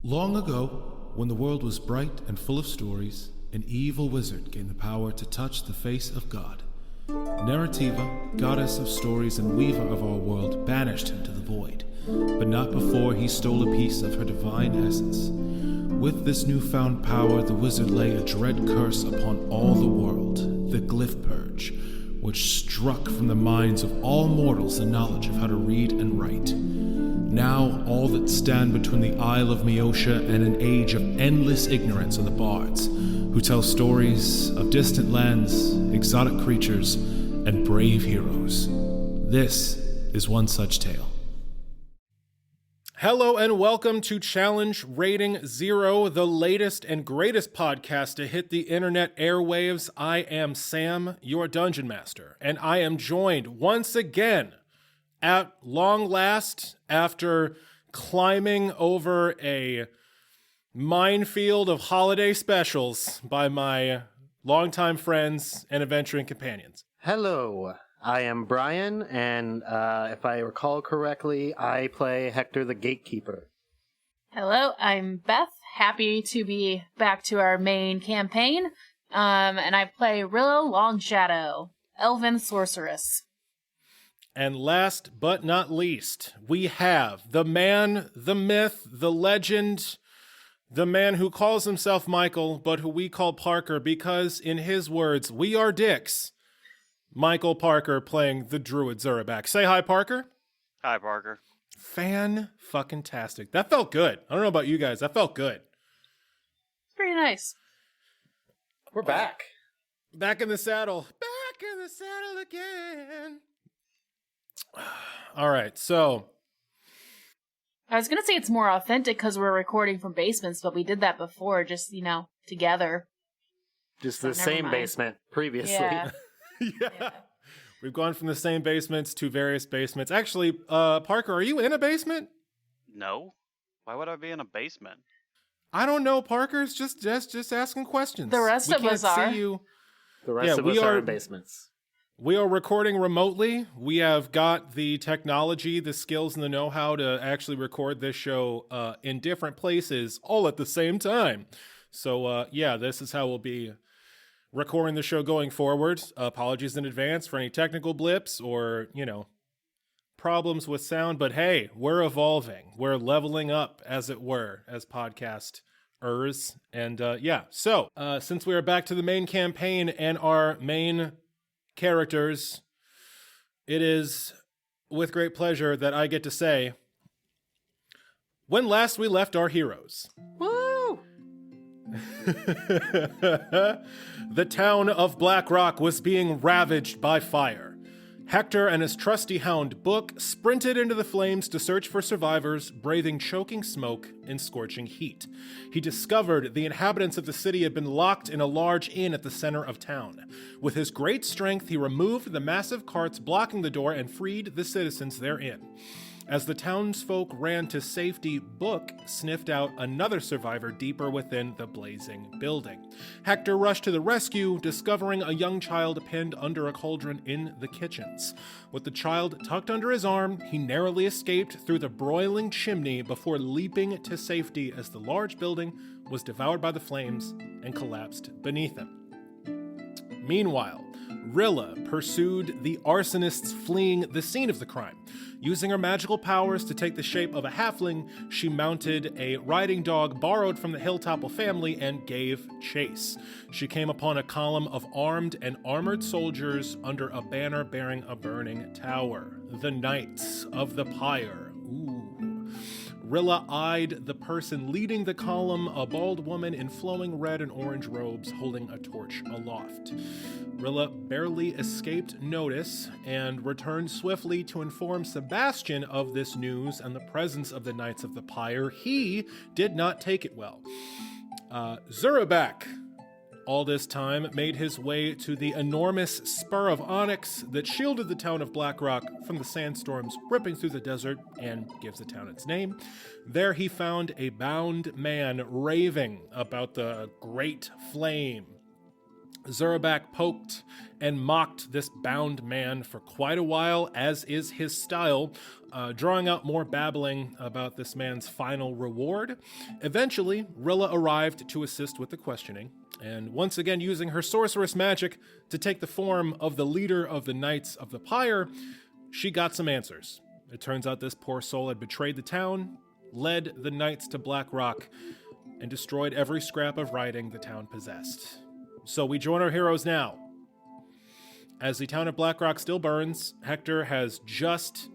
Long ago, when the world was bright and full of stories, an evil wizard gained the power to touch the face of God. Narrativa, goddess of stories and weaver of our world, banished him to the void, but not before he stole a piece of her divine essence. With this newfound power, the wizard lay a dread curse upon all the world, the Glyph Purge, which struck from the minds of all mortals the knowledge of how to read and write. Now, all that stand between the Isle of Meotia and an age of endless ignorance are the bards, who tell stories of distant lands, exotic creatures, and brave heroes. This is one such tale. Hello and welcome to Challenge Rating Zero, the latest and greatest podcast to hit the internet airwaves. I am Sam, your Dungeon Master, and I am joined once again at long last, after climbing over a minefield of holiday specials, by my longtime friends and adventuring companions. Hello, I am Brian, and if I recall correctly, I play Hector the Gatekeeper. Hello, I'm Beth. Happy to be back to our main campaign, and I play Rilla Longshadow, Elven Sorceress. And last but not least, we have the man, the myth, the legend, the man who calls himself Michael, but who we call Parker because, in his words, we are dicks. Michael Parker playing the druid Zurabak. Say hi, Parker. Hi, Parker. Fan-fucking-tastic. That felt good. I don't know about you guys. That felt good. Pretty nice. We're back. Back in the saddle. Back in the saddle again. All right, so I was going to say it's more authentic because we're recording from basements, but we did that before, just, together. Just So the never same mind. basement previously. Yeah. yeah. We've gone from the same basements to various basements. Actually, Parker, are you in a basement? No. Why would I be in a basement? I don't know, Parker's just asking questions. The rest of us are. See you. The rest of us are in basements. We are recording remotely. We have got the technology, the skills, and the know-how to actually record this show in different places all at the same time. So, this is how we'll be recording the show going forward. Apologies in advance for any technical blips or, problems with sound. But hey, we're evolving. We're leveling up, as it were, as podcasters. And so since we are back to the main campaign and our main characters, it is with great pleasure that I get to say, when last we left our heroes. Woo! The town of Blackrock was being ravaged by fire. Hector and his trusty hound Book sprinted into the flames to search for survivors, braving choking smoke and scorching heat. He discovered the inhabitants of the city had been locked in a large inn at the center of town. With his great strength, he removed the massive carts blocking the door and freed the citizens therein. As the townsfolk ran to safety, Book sniffed out another survivor deeper within the blazing building. Hector rushed to the rescue, discovering a young child pinned under a cauldron in the kitchens. With the child tucked under his arm, he narrowly escaped through the broiling chimney before leaping to safety as the large building was devoured by the flames and collapsed beneath him. Meanwhile, Rilla pursued the arsonists fleeing the scene of the crime. Using her magical powers to take the shape of a halfling, she mounted a riding dog borrowed from the Hilltopple family and gave chase. She came upon a column of armed and armored soldiers under a banner bearing a burning tower. The Knights of the Pyre. Rilla eyed the person leading the column, a bald woman in flowing red and orange robes holding a torch aloft. Rilla barely escaped notice and returned swiftly to inform Sebastian of this news and the presence of the Knights of the Pyre. He did not take it well. Zurabak, all this time, made his way to the enormous spur of onyx that shielded the town of Blackrock from the sandstorms ripping through the desert and gives the town its name. There he found a bound man raving about the great flame. Zurabak poked and mocked this bound man for quite a while, as is his style, drawing out more babbling about this man's final reward. Eventually, Rilla arrived to assist with the questioning, and once again using her sorceress magic to take the form of the leader of the Knights of the Pyre, she got some answers. It turns out this poor soul had betrayed the town, led the Knights to Blackrock, and destroyed every scrap of writing the town possessed. So we join our heroes now. As the town of Blackrock still burns, Hector has just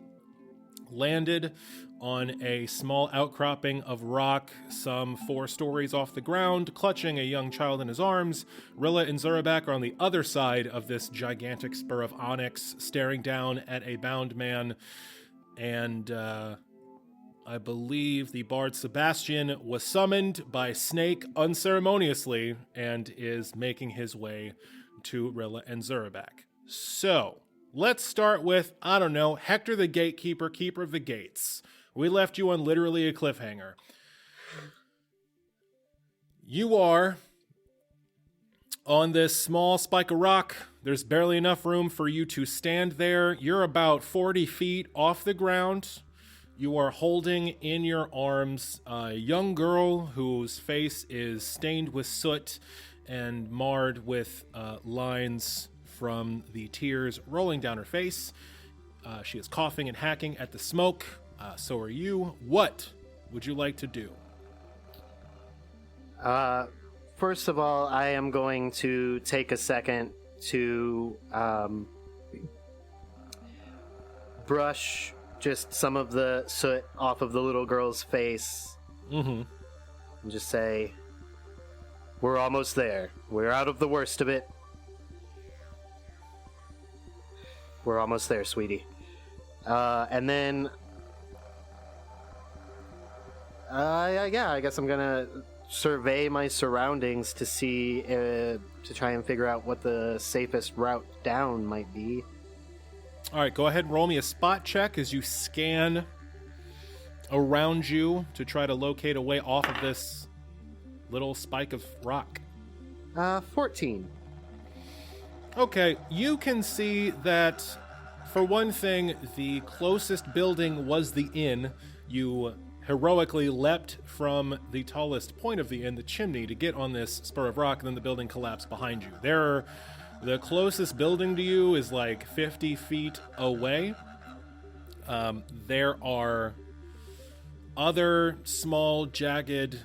landed on a small outcropping of rock, some 4 stories off the ground, clutching a young child in his arms. Rilla and Zurabak are on the other side of this gigantic spur of onyx, staring down at a bound man. And I believe the bard Sebastian was summoned by Snake unceremoniously and is making his way to Rilla and Zurabak. So, let's start with, I don't know, Hector the Gatekeeper, Keeper of the Gates. We left you on literally a cliffhanger. You are on this small spike of rock. There's barely enough room for you to stand there. You're about 40 feet off the ground. You are holding in your arms a young girl whose face is stained with soot and marred with lines from the tears rolling down her face. She is coughing and hacking at the smoke. So are you. What would you like to do? First of all, I am going to take a second to brush just some of the soot off of the little girl's face. Mm-hmm. And just say, we're almost there. We're out of the worst of it. We're almost there, sweetie. And then... I guess I'm gonna survey my surroundings to see, to try and figure out what the safest route down might be. All right, go ahead and roll me a spot check as you scan around you to try to locate a way off of this little spike of rock. 14. Okay, you can see that, for one thing, the closest building was the inn. You heroically leapt from the tallest point of the inn, the chimney, to get on this spur of rock, and then the building collapsed behind you. The closest building to you is like 50 feet away. There are other small, jagged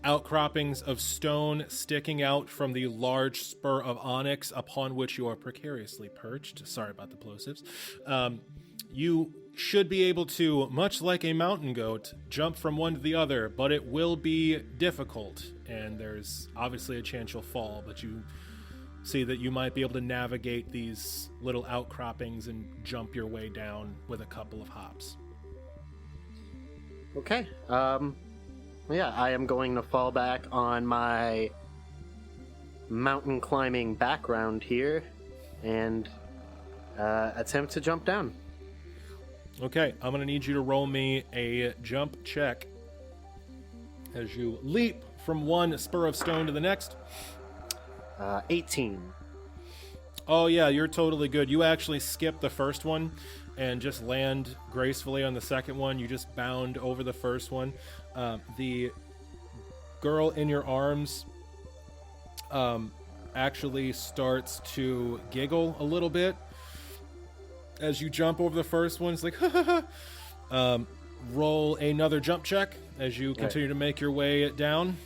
outcroppings of stone sticking out from the large spur of onyx upon which you are precariously perched. Sorry about the plosives. You should be able to, much like a mountain goat, jump from one to the other, but it will be difficult, and there's obviously a chance you'll fall, but you see that you might be able to navigate these little outcroppings and jump your way down with a couple of hops. Okay. Yeah, I am going to fall back on my mountain climbing background here and attempt to jump down. Okay, I'm going to need you to roll me a jump check as you leap from one spur of stone to the next. 18. Oh yeah, you're totally good. You actually skip the first one and just land gracefully on the second one. You just bound over the first one. The girl in your arms actually starts to giggle a little bit as you jump over the first one. It's like, roll another jump check as you continue to make your way down.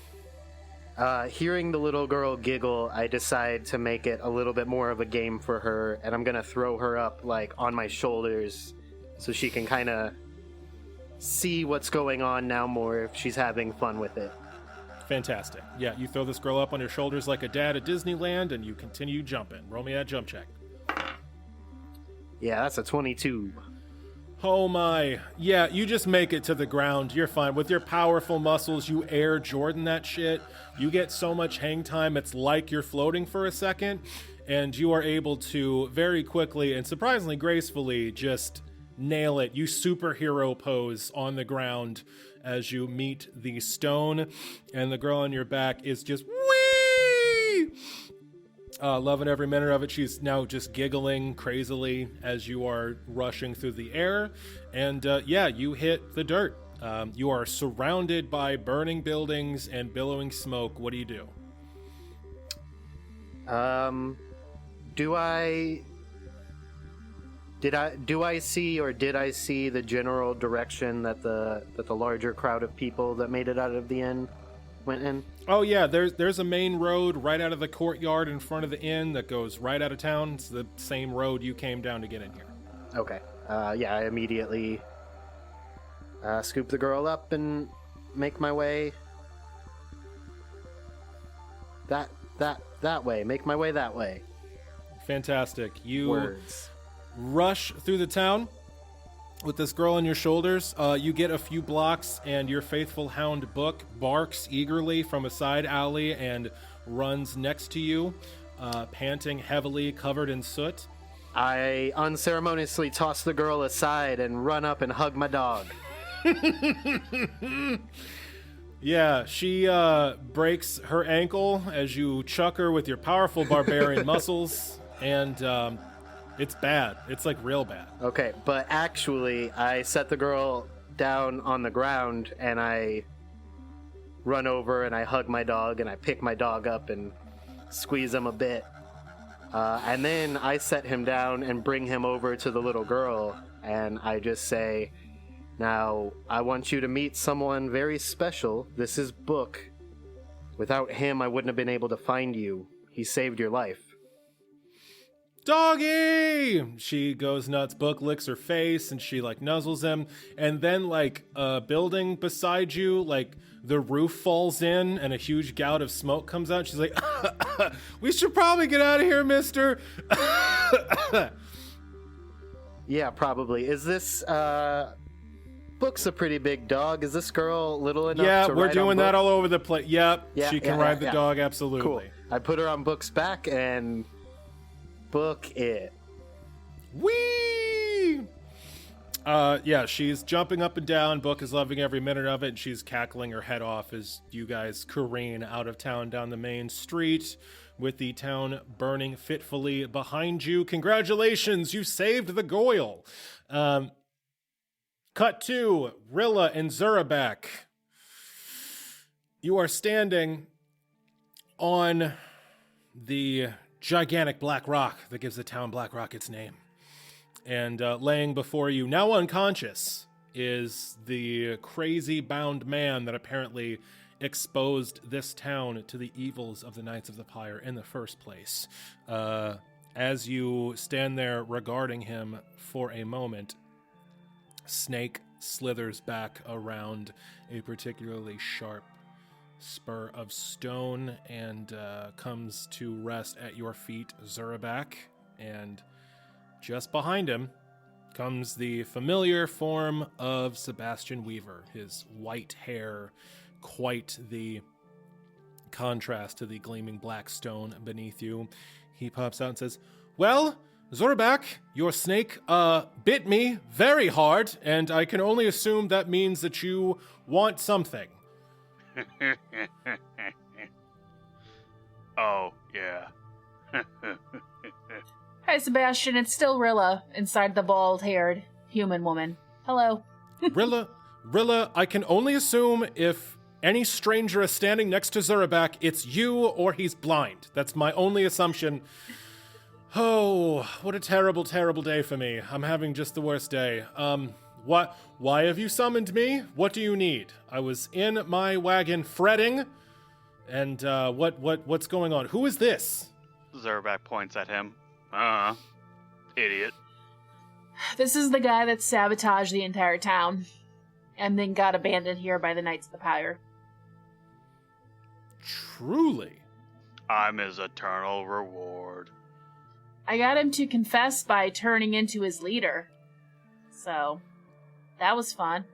Hearing the little girl giggle, I decide to make it a little bit more of a game for her, and I'm gonna throw her up, like, on my shoulders so she can kind of see what's going on now more if she's having fun with it. Fantastic. Yeah, you throw this girl up on your shoulders like a dad at Disneyland, and you continue jumping. Roll me that jump check. Yeah, that's a 22. Oh my. Yeah, you just make it to the ground. You're fine. With your powerful muscles, you Air Jordan that shit. You get so much hang time, it's like you're floating for a second, and you are able to very quickly and surprisingly gracefully just nail it. You superhero pose on the ground as you meet the stone, and the girl on your back is just whee! Loving every minute of it. She's now just giggling crazily as you are rushing through the air. And you hit the dirt. You are surrounded by burning buildings and billowing smoke. What do you do? Do I see the general direction that the larger crowd of people that made it out of the inn went in? Oh yeah, there's a main road right out of the courtyard in front of the inn that goes right out of town. It's the same road you came down to get in here. Okay. I immediately scoop the girl up and make my way that way. Make my way that way. Fantastic. You Words. rush through the town with this girl on your shoulders. You get a few blocks, and your faithful hound Book barks eagerly from a side alley and runs next to you, panting heavily, covered in soot. I unceremoniously toss the girl aside and run up and hug my dog. Yeah, she breaks her ankle as you chuck her with your powerful barbarian muscles, and it's bad. It's like real bad. Okay, but actually, I set the girl down on the ground and I run over and I hug my dog and I pick my dog up and squeeze him a bit. And then I set him down and bring him over to the little girl and I just say, "Now, I want you to meet someone very special. This is Book. Without him, I wouldn't have been able to find you. He saved your life." Doggy! She goes nuts. Book licks her face and she like nuzzles him. And then like a building beside you, like the roof falls in and a huge gout of smoke comes out. She's like, "We should probably get out of here, mister." Yeah, probably. Is this, Book's a pretty big dog. Is this girl little enough Yeah, to we're ride doing on that Book? all over the place. Yep, she can ride the dog, absolutely. Cool. I put her on Book's back and book it. Whee! She's jumping up and down. Book is loving every minute of it, and she's cackling her head off as you guys careen out of town down the main street with the town burning fitfully behind you. Congratulations, you saved the Goyle. Cut to Rilla and Zurabak. You are standing on the gigantic black rock that gives the town Blackrock its name. And laying before you, now unconscious, is the crazy bound man that apparently exposed this town to the evils of the Knights of the Pyre in the first place. As you stand there regarding him for a moment, Snake slithers back around a particularly sharp spur of stone and comes to rest at your feet, Zurabak. And just behind him comes the familiar form of Sebastian Weaver, his white hair quite the contrast to the gleaming black stone beneath you. He pops out and says, "Well, Zurabak, your snake bit me very hard, and I can only assume that means that you want something." Oh, yeah. Hi, Sebastian. It's still Rilla inside the bald-haired human woman. Hello. Rilla, I can only assume if any stranger is standing next to Zurabak, it's you or he's blind. That's my only assumption. Oh, what a terrible, terrible day for me. I'm having just the worst day. Why have you summoned me? What do you need? I was in my wagon fretting, and what's going on? Who is this? Zurabak points at him. Idiot. This is the guy that sabotaged the entire town and then got abandoned here by the Knights of the Pyre. Truly? I'm his eternal reward. I got him to confess by turning into his leader. So, that was fun.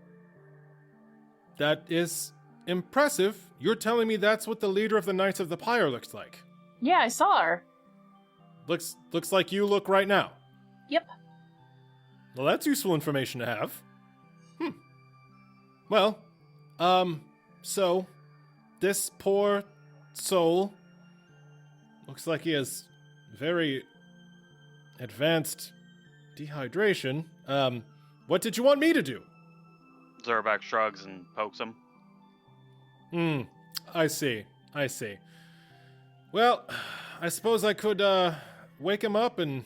That is impressive. You're telling me that's what the leader of the Knights of the Pyre looks like? Yeah, I saw her. Looks like you look right now. Yep. Well, that's useful information to have. Well, so, this poor soul Looks like he has very advanced dehydration. What did you want me to do? Zurabak shrugs and pokes him. I see. Well, I suppose I could, wake him up and...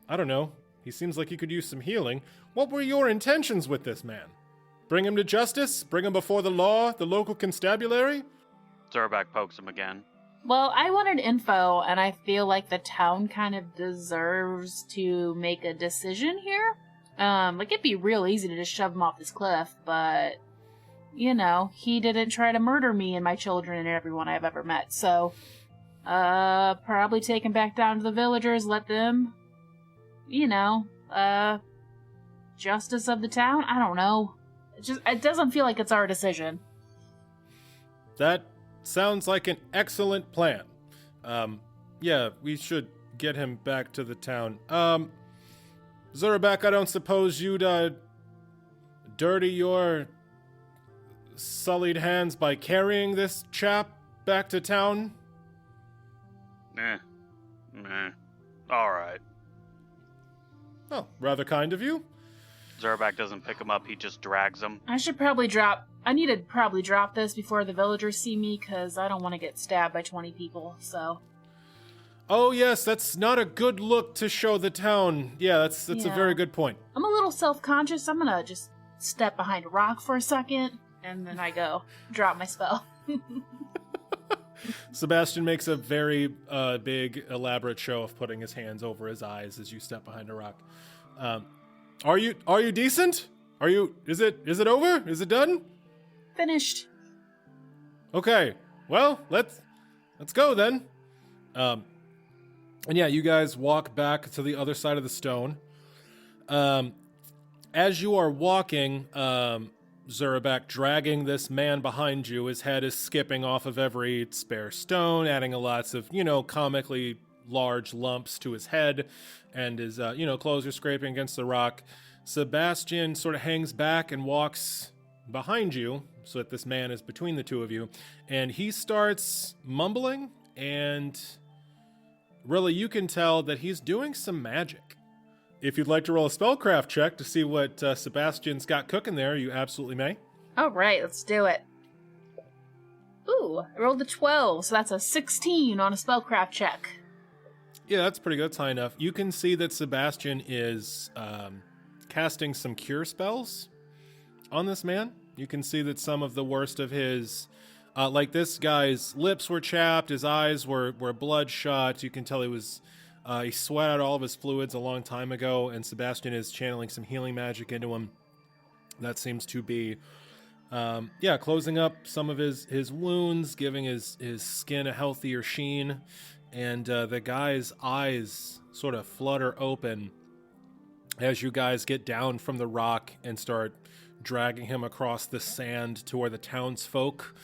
I don't know. He seems like he could use some healing. What were your intentions with this man? Bring him to justice? Bring him before the law, the local constabulary? Zurabak pokes him again. Well, I wanted info, and I feel like the town kind of deserves to make a decision here. Like, it'd be real easy to just shove him off this cliff, but, you know, he didn't try to murder me and my children and everyone I've ever met, so, probably take him back down to the villagers, let them, you know, justice of the town? I don't know. It doesn't feel like it's our decision. That sounds like an excellent plan. Yeah, we should get him back to the town. Zurabak, I don't suppose you'd, dirty your sullied hands by carrying this chap back to town? Alright. Oh, rather kind of you. Zurabak doesn't pick him up, he just drags him. I need to probably drop this before the villagers see me, because I don't want to get stabbed by 20 people, so... Oh yes, that's not a good look to show the town. Yeah, that's a very good point. I'm a little self-conscious. I'm gonna just step behind a rock for a second, and then I go drop my spell. Sebastian makes a very big, elaborate show of putting his hands over his eyes as you step behind a rock. Are you decent? Is it over? Is it done? Finished. Okay. Well, let's go then. And yeah, you guys walk back to the other side of the stone. As you are walking, Zurabak dragging this man behind you, his head is skipping off of every spare stone, adding lots of, comically large lumps to his head, and his, clothes are scraping against the rock. Sebastian sort of hangs back and walks behind you, so that this man is between the two of you, and he starts mumbling, and Rilla, you can tell that he's doing some magic. If you'd like to roll a spellcraft check to see what Sebastian's got cooking there, you absolutely may. All right, let's do it. Ooh, I rolled a 12, so that's a 16 on a spellcraft check. Yeah, that's pretty good. That's high enough. You can see that Sebastian is casting some cure spells on this man. You can see that some of the worst of his... like this guy's lips were chapped, his eyes were bloodshot. You can tell he sweat out all of his fluids a long time ago, and Sebastian is channeling some healing magic into him. That seems to be, closing up some of his wounds, giving his skin a healthier sheen, and the guy's eyes sort of flutter open as you guys get down from the rock and start dragging him across the sand to where the townsfolk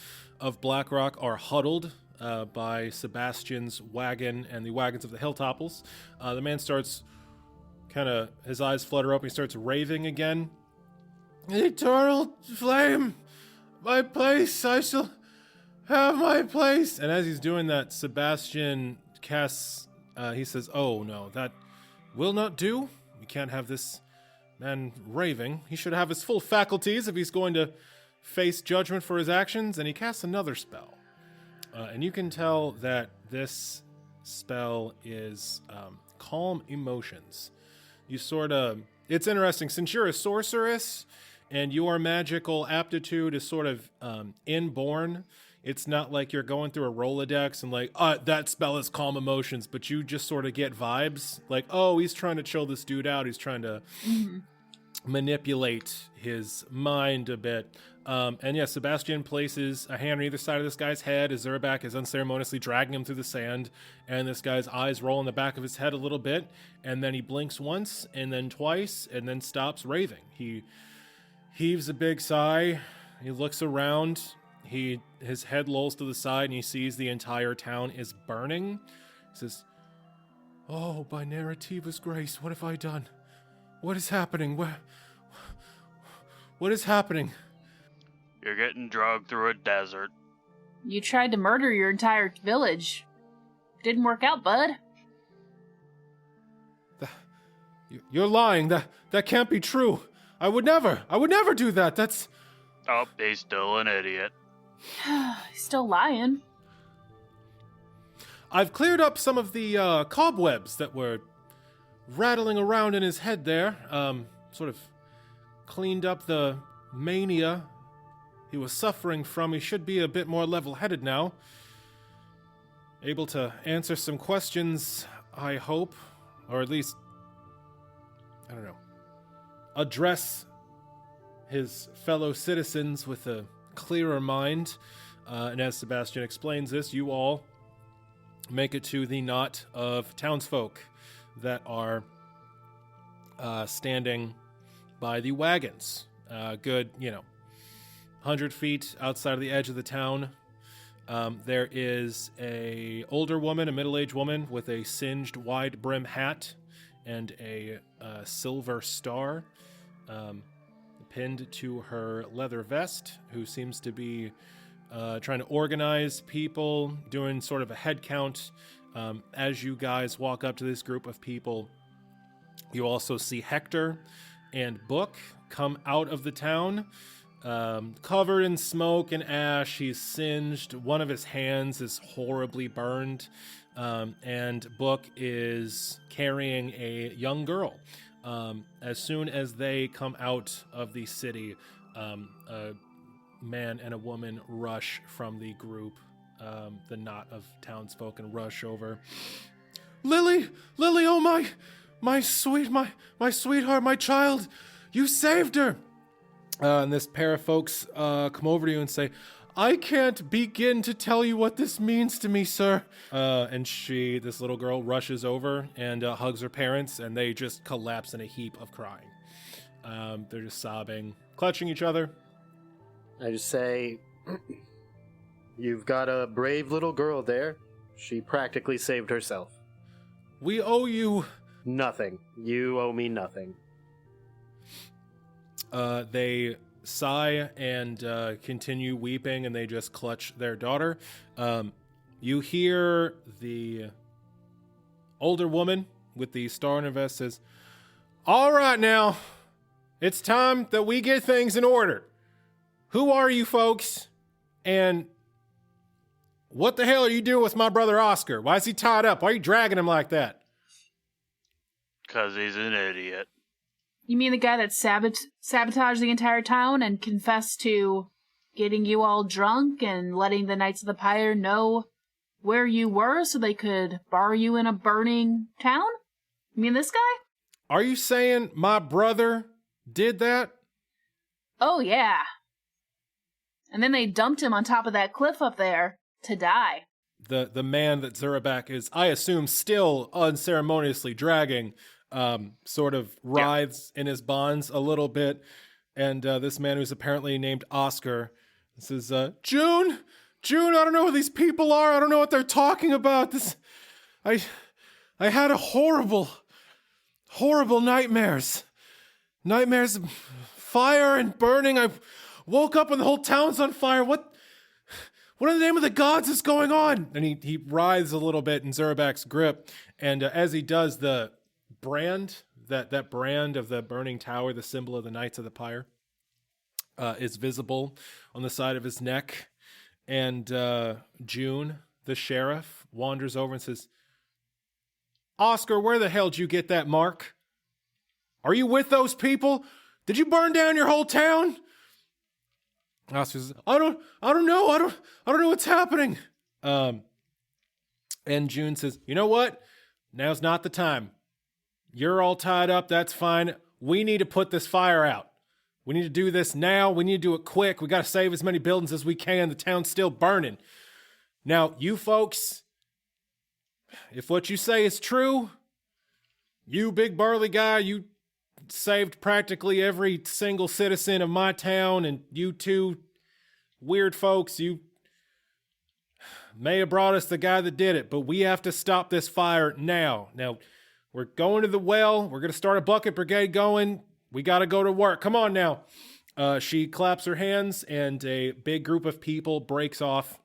of Blackrock are huddled by Sebastian's wagon and the wagons of the Hilltopples. The man starts his eyes flutter open, he starts raving again. Eternal flame, my place, I shall have my place. And as he's doing that, Sebastian casts, he says, oh no, that will not do. We can't have this man raving. He should have his full faculties if he's going to face judgment for his actions. And he casts another spell. And you can tell that this spell is Calm Emotions. It's interesting, since you're a sorceress and your magical aptitude is sort of inborn, it's not like you're going through a Rolodex and like, that spell is Calm Emotions, but you just sort of get vibes like, oh, he's trying to chill this dude out, he's trying to manipulate his mind a bit. And yeah, Sebastian places a hand on either side of this guy's head as Zurabak is unceremoniously dragging him through the sand, and this guy's eyes roll in the back of his head a little bit, and then he blinks once, and then twice, and then stops raving. He heaves a big sigh, he looks around, his head lolls to the side, and he sees the entire town is burning. He says, oh, by Narrativa's grace, what have I done? What is happening? What is happening? You're getting dragged through a desert. You tried to murder your entire village. didn't work out, bud. You're lying. That can't be true. I would never do that. That's... Oh, he's still an idiot. He's still lying. I've cleared up some of the cobwebs that were rattling around in his head there. Sort of cleaned up the mania he was suffering from. He should be a bit more level-headed now. Able to answer some questions, I hope. Or at least, I don't know, address his fellow citizens with a clearer mind. And as Sebastian explains this, you all make it to the knot of townsfolk that are standing by the wagons. Good, 100 feet outside of the edge of the town. There is a older woman, a middle-aged woman with a singed wide brim hat and a silver star pinned to her leather vest, who seems to be trying to organize people, doing sort of a head count. As you guys walk up to this group of people, you also see Hector and Book come out of the town, covered in smoke and ash. He's singed. One of his hands is horribly burned, and Book is carrying a young girl. As soon as they come out of the city, a man and a woman rush from the group, the knot of townsfolk, and rush over. Lily, oh my sweetheart, my child, you saved her. And this pair of folks come over to you and say, I can't begin to tell you what this means to me, sir. And this little girl, rushes over and hugs her parents, and they just collapse in a heap of crying. They're just sobbing, clutching each other. I just say, you've got a brave little girl there. She practically saved herself. We owe you... Nothing. You owe me nothing. They sigh and continue weeping, and they just clutch their daughter. You hear the older woman with the star in her vest says, all right now, it's time that we get things in order. Who are you folks? And what the hell are you doing with my brother Oscar? Why is he tied up? Why are you dragging him like that? 'Cause he's an idiot. You mean the guy that sabotaged the entire town and confessed to getting you all drunk and letting the Knights of the Pyre know where you were so they could bar you in a burning town? You mean this guy? Are you saying my brother did that? Oh, yeah. And then they dumped him on top of that cliff up there to die. The man that Zurabak is, I assume, still unceremoniously dragging, sort of writhes in his bonds a little bit. And this man, who's apparently named Oscar, says, June, I don't know who these people are. I don't know what they're talking about. I had a horrible nightmares. Nightmares of fire and burning. I woke up and the whole town's on fire. What in the name of the gods is going on? And he writhes a little bit in Zurabak's grip. And as he does, the brand, that brand of the burning tower, the symbol of the Knights of the Pyre, is visible on the side of his neck. And June, the sheriff, wanders over and says, Oscar, where the hell did you get that mark? Are you with those people? Did you burn down your whole town? Oscar says, I don't know. I don't know what's happening. And June says, you know what? Now's not the time. You're all tied up. That's fine. We need to put this fire out. We need to do this now. We need to do it quick. We got to save as many buildings as we can. The town's still burning. Now, you folks, if what you say is true, you big burly guy, you saved practically every single citizen of my town, and you two weird folks, you may have brought us the guy that did it, but we have to stop this fire now. Now, we're going to the well. We're going to start a bucket brigade going. We got to go to work. Come on now. She claps her hands, and a big group of people breaks off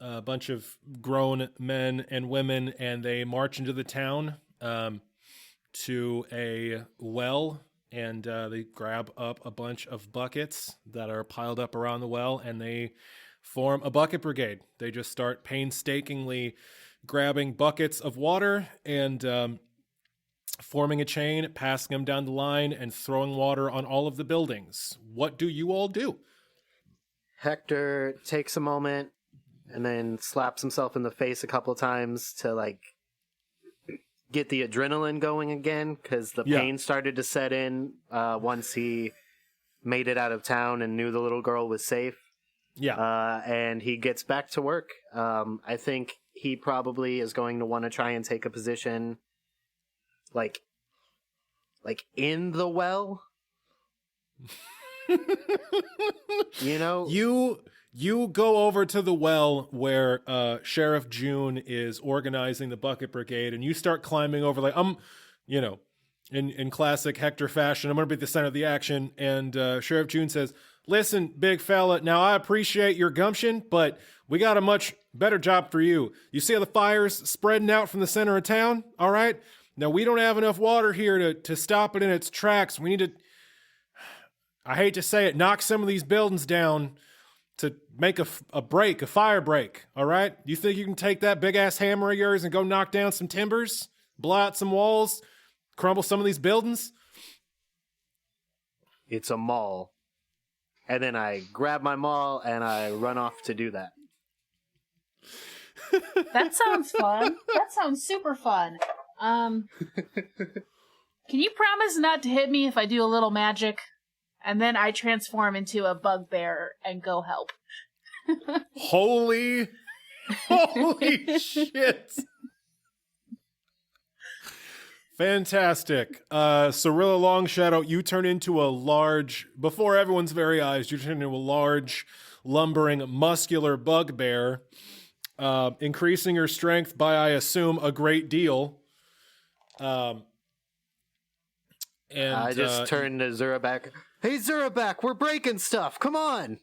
a bunch of grown men and women, and they march into the town to a well, and they grab up a bunch of buckets that are piled up around the well, and they form a bucket brigade. They just start painstakingly grabbing buckets of water and forming a chain, passing them down the line, and throwing water on all of the buildings. What do you all do? Hector takes a moment and then slaps himself in the face a couple times to like get the adrenaline going again, because the pain started to set in once he made it out of town and knew the little girl was safe. And he gets back to work. I think he probably is going to want to try and take a position like in the well. You know, you go over to the well where Sheriff June is organizing the bucket brigade, and you start climbing over like in classic Hector fashion. I'm going to be the center of the action, and Sheriff June says, "Listen, big fella, now I appreciate your gumption, but we got a much better job for you. You see how the fire's spreading out from the center of town? All right? Now, we don't have enough water here to stop it in its tracks. We need to, I hate to say it, knock some of these buildings down to make a fire break, all right? You think you can take that big-ass hammer of yours and go knock down some timbers, blow out some walls, crumble some of these buildings?" It's a maul. And then I grab my maul and I run off to do that. That sounds fun. That sounds super fun. Can you promise not to hit me if I do a little magic? And then I transform into a bugbear and go help. Holy shit. Fantastic. So Rilla Longshadow, you turn into a large, before everyone's very eyes, you turn into a large, lumbering, muscular bugbear, increasing your strength by, I assume, a great deal. And I just turned to Zurabak. "Hey, Zurabak, we're breaking stuff. Come on."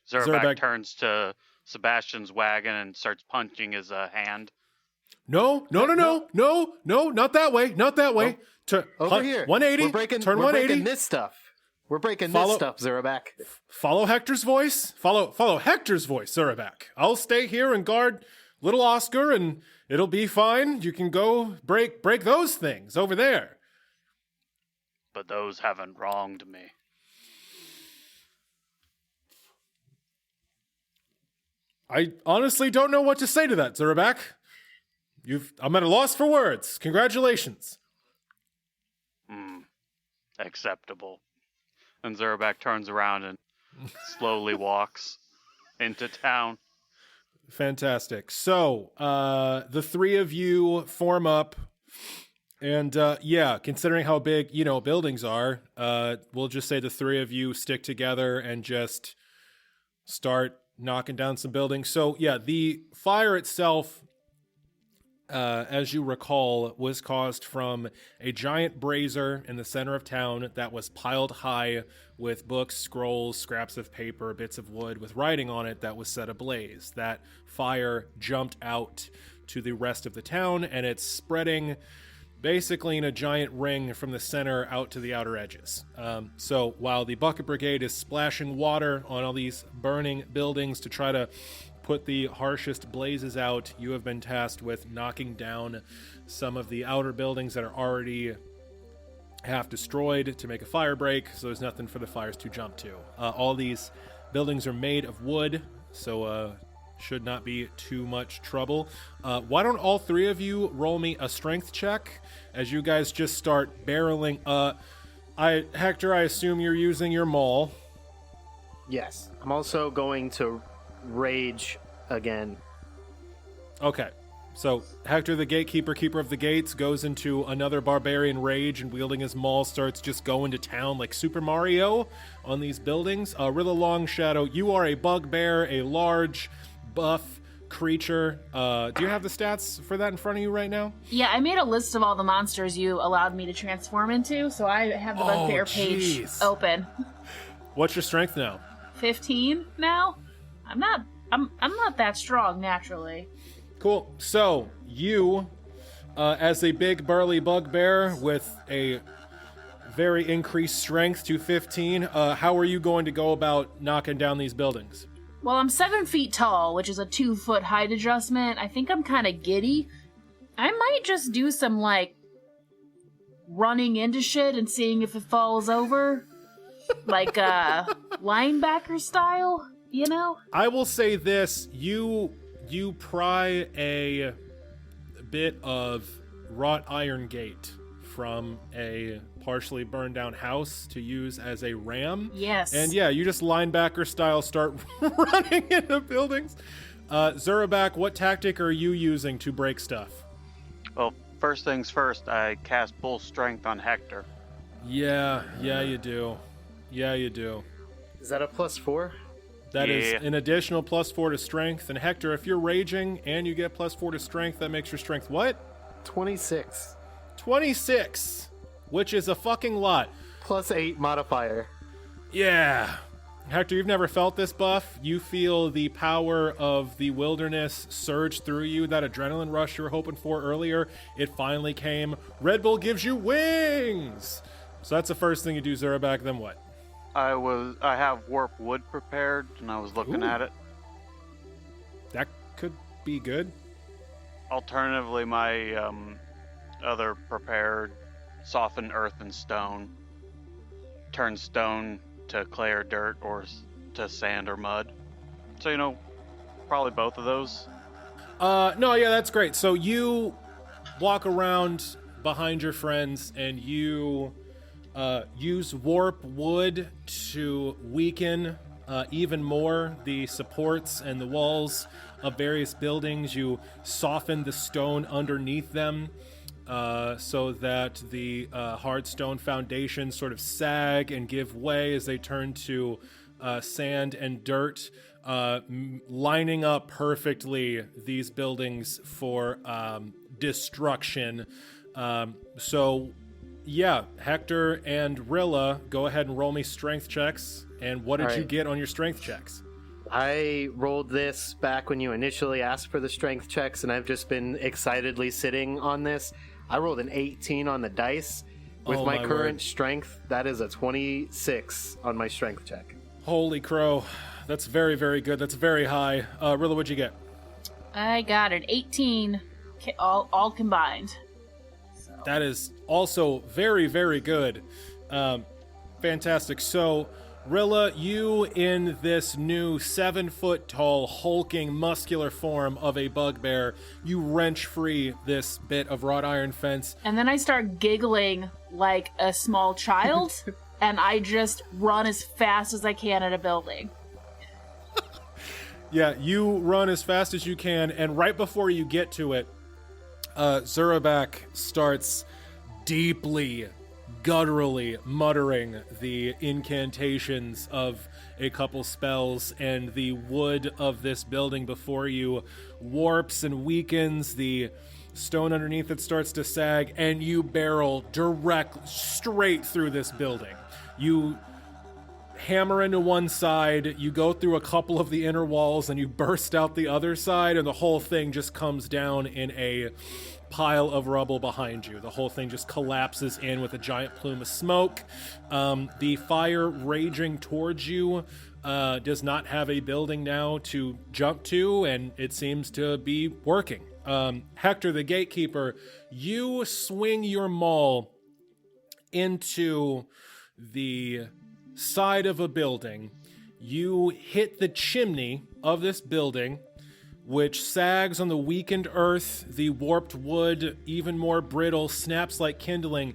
Zurabak turns to Sebastian's wagon and starts punching his hand. No, not that way. Over here. 180. Turn 180. We're breaking this stuff. This stuff, Zurabak. Follow Hector's voice. Follow Hector's voice, Zurabak. I'll stay here and guard little Oscar, and it'll be fine. You can go break those things over there. But those haven't wronged me. I honestly don't know what to say to that, Zurabak. I'm at a loss for words. Congratulations. Acceptable. And Zurabak turns around and slowly walks into town. Fantastic. So, the three of you form up, and considering how big, buildings are, we'll just say the three of you stick together and just start knocking down some buildings. So, the fire itself, as you recall, was caused from a giant brazier in the center of town that was piled high with books, scrolls, scraps of paper, bits of wood with writing on it that was set ablaze. That fire jumped out to the rest of the town, and it's spreading basically in a giant ring from the center out to the outer edges. So while the bucket brigade is splashing water on all these burning buildings to try to put the harshest blazes out, you have been tasked with knocking down some of the outer buildings that are already half destroyed to make a fire break, so there's nothing for the fires to jump to. All these buildings are made of wood, so should not be too much trouble. Why don't all three of you roll me a strength check as you guys just start barreling? Hector, I assume you're using your maul. Yes. I'm also going to rage again. Okay. So Hector, the gatekeeper, keeper of the gates, goes into another barbarian rage and wielding his maul starts just going to town like Super Mario on these buildings. Rilla Longshadow, you are a bugbear, a large, buff creature. Do you have the stats for that in front of you right now? Yeah, I made a list of all the monsters you allowed me to transform into, so I have the bugbear page open. What's your strength now? 15 now. I'm not that strong naturally. Cool. So, you, as a big burly bugbear with a very increased strength to 15, how are you going to go about knocking down these buildings? Well, I'm 7 feet tall, which is a 2-foot height adjustment. I think I'm kind of giddy. I might just do some, like, running into shit and seeing if it falls over. Like, linebacker style, you know? I will say this, you pry a bit of wrought iron gate from a partially burned down house to use as a ram. Yes. And yeah, you just linebacker style start running into buildings. Zurabak, what tactic are you using to break stuff? Well, first things first, I cast full strength on Hector. Yeah, you do. Yeah, you do. Is that a +4? That is an additional +4 to strength. And Hector, if you're raging and you get +4 to strength, that makes your strength what? 26. 26, which is a fucking lot. +8 modifier. Yeah. Hector, you've never felt this buff. You feel the power of the wilderness surge through you, that adrenaline rush you were hoping for earlier. It finally came. Red Bull gives you wings. So that's the first thing you do, Zurabak, then what? I have warp wood prepared, and I was looking at it. That could be good. Alternatively, my other prepared soften earth and stone. Turn stone to clay or dirt, or to sand or mud. So, probably both of those. No, yeah, that's great. So you walk around behind your friends and you use warp wood to weaken even more the supports and the walls of various buildings. You soften the stone underneath them so that the hard stone foundations sort of sag and give way as they turn to sand and dirt, lining up perfectly these buildings for destruction. So, yeah, Hector and Rilla, go ahead and roll me strength checks. And what did you get on your strength checks? I rolled this back when you initially asked for the strength checks, and I've just been excitedly sitting on this. I rolled an 18 on the dice. With my current strength, that is a 26 on my strength check. Holy crow. That's very, very good. That's very high. Rilla, what'd you get? I got an 18, all combined. So. That is also very, very good. Fantastic. So, Rilla, you in this new 7-foot-tall, hulking, muscular form of a bugbear, you wrench free this bit of wrought iron fence. And then I start giggling like a small child, and I just run as fast as I can at a building. Yeah, you run as fast as you can, and right before you get to it, Zurabak starts deeply, gutturally muttering the incantations of a couple spells, and the wood of this building before you warps and weakens. The stone underneath it starts to sag, and you barrel straight through this building. You hammer into one side, you go through a couple of the inner walls, and you burst out the other side, and the whole thing just comes down in a pile of rubble behind you. The whole thing just collapses in with a giant plume of smoke. The fire raging towards you does not have a building now to jump to, and it seems to be working. Hector, the gatekeeper, you swing your maul into the side of a building. You hit the chimney of this building, which sags on the weakened earth. The warped wood, even more brittle, snaps like kindling,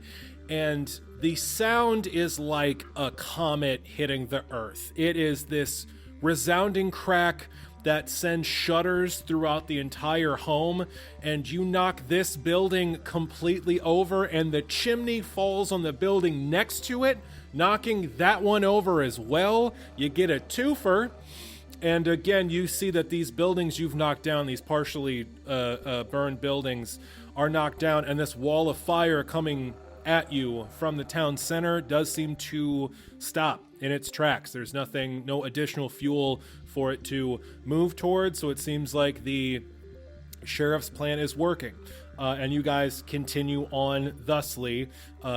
and the sound is like a comet hitting the earth. It is this resounding crack that sends shudders throughout the entire home, and you knock this building completely over, and the chimney falls on the building next to it, knocking that one over as well. You get a twofer. And again, you see that these buildings you've knocked down, these partially burned buildings, are knocked down, and this wall of fire coming at you from the town center does seem to stop in its tracks. There's no additional fuel for it to move towards, so it seems like the sheriff's plan is working. And you guys continue on thusly,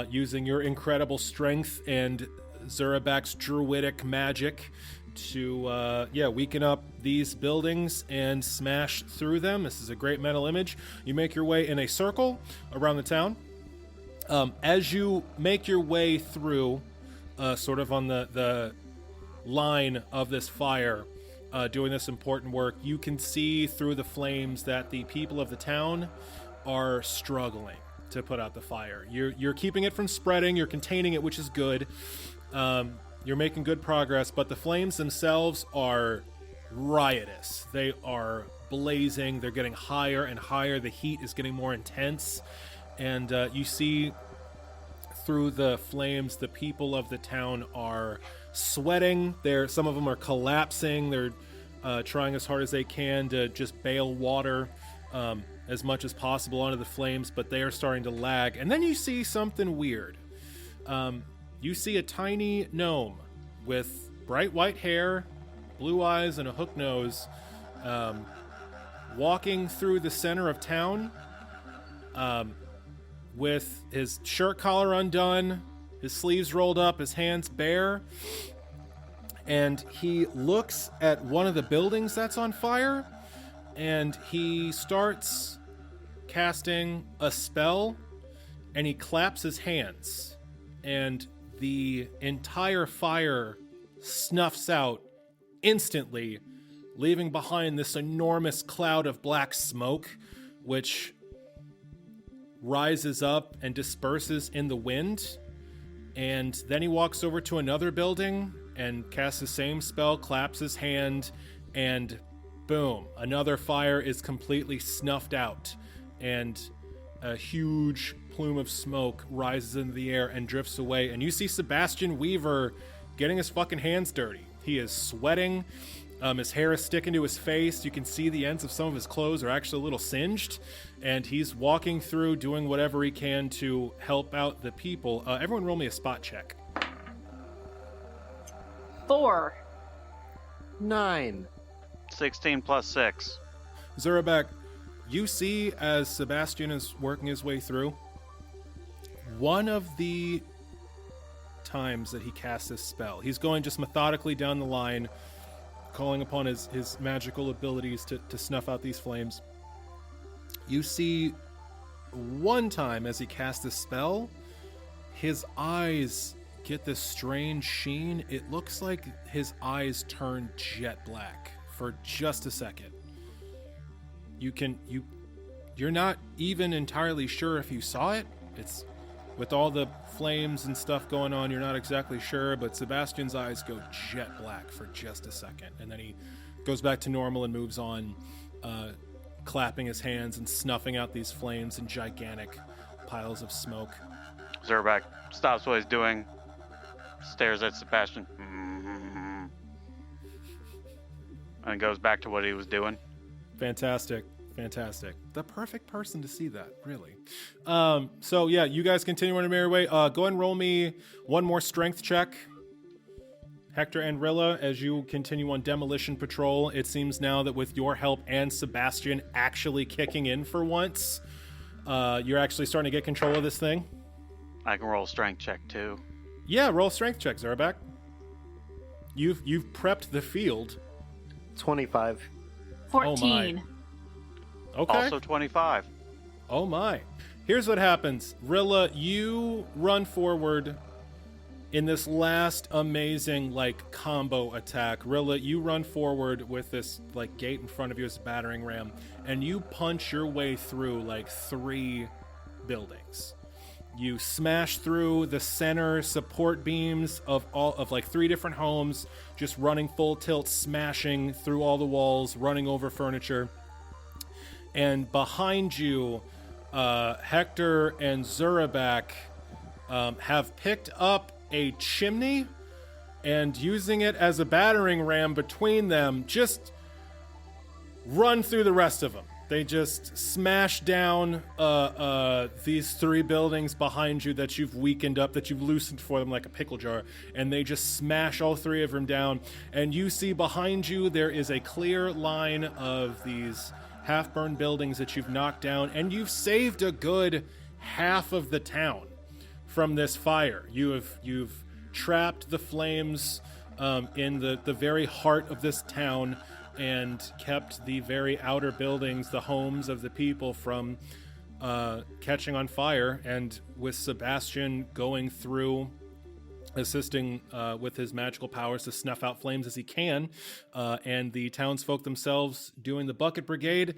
using your incredible strength and Zurabak's druidic magic to weaken up these buildings and smash through them. This is a great mental image. You make your way in a circle around the town. As you make your way through, sort of on the line of this fire, doing this important work, you can see through the flames that the people of the town are struggling to put out the fire. You're keeping it from spreading, you're containing it, which is good. You're making good progress, but the flames themselves are riotous. They are blazing, they're getting higher and higher, the heat is getting more intense, and you see through the flames the people of the town are sweating. Some of them are collapsing. They're trying as hard as they can to just bail water as much as possible onto the flames, but they are starting to lag. And then you see something weird. You see a tiny gnome with bright white hair, blue eyes, and a hook nose walking through the center of town with his shirt collar undone, his sleeves rolled up, his hands bare, and he looks at one of the buildings that's on fire, and he starts casting a spell, and he claps his hands, and the entire fire snuffs out instantly, leaving behind this enormous cloud of black smoke, which rises up and disperses in the wind. And then he walks over to another building and casts the same spell, claps his hand, and boom, another fire is completely snuffed out, and a huge plume of smoke rises into the air and drifts away. And you see Sebastian Weaver getting his fucking hands dirty. He is sweating. His hair is sticking to his face. You can see the ends of some of his clothes are actually a little singed. And he's walking through, doing whatever he can to help out the people. Everyone roll me a spot check. 4. 9. 16 plus 6. Zurabak, you see as Sebastian is working his way through, one of the times that he casts this spell, he's going just methodically down the line, calling upon his magical abilities to snuff out these flames. You see one time as he casts this spell, his eyes get this strange sheen. It looks like his eyes turn jet black for just a second. You're not even entirely sure if you saw it. It's with all the flames and stuff going on, you're not exactly sure, but Sebastian's eyes go jet black for just a second, and then he goes back to normal and moves on, clapping his hands and snuffing out these flames in gigantic piles of smoke. Zurabak stops what he's doing, stares at Sebastian, and goes back to what he was doing. Fantastic. The perfect person to see that, really. So yeah, you guys continue on your merry way. Go ahead and roll me one more strength check, Hector and Rilla, as you continue on demolition patrol. It seems now that with your help and Sebastian actually kicking in for once, you're actually starting to get control of this thing. I can roll a strength check too. Yeah, roll a strength check, Zurabak. You've prepped the field. 25. 14. Okay. Also 25. Oh my. Here's what happens. Rilla, you run forward in this last amazing, combo attack. Rilla, you run forward with this, gate in front of you as a battering ram, and you punch your way through, 3 buildings. You smash through the center support beams of 3 different homes, just running full tilt, smashing through all the walls, running over furniture. And behind you, Hector and Zurabak have picked up a chimney and using it as a battering ram between them, just run through the rest of them. They just smash down these 3 buildings behind you that you've weakened up, that you've loosened for them like a pickle jar, and they just smash all 3 of them down. And you see behind you there is a clear line of these half-burned buildings that you've knocked down, and you've saved a good half of the town from this fire. You've trapped the flames in the very heart of this town, and kept the very outer buildings, the homes of the people, from catching on fire. And with Sebastian going through, assisting with his magical powers to snuff out flames as he can, and the townsfolk themselves doing the bucket brigade,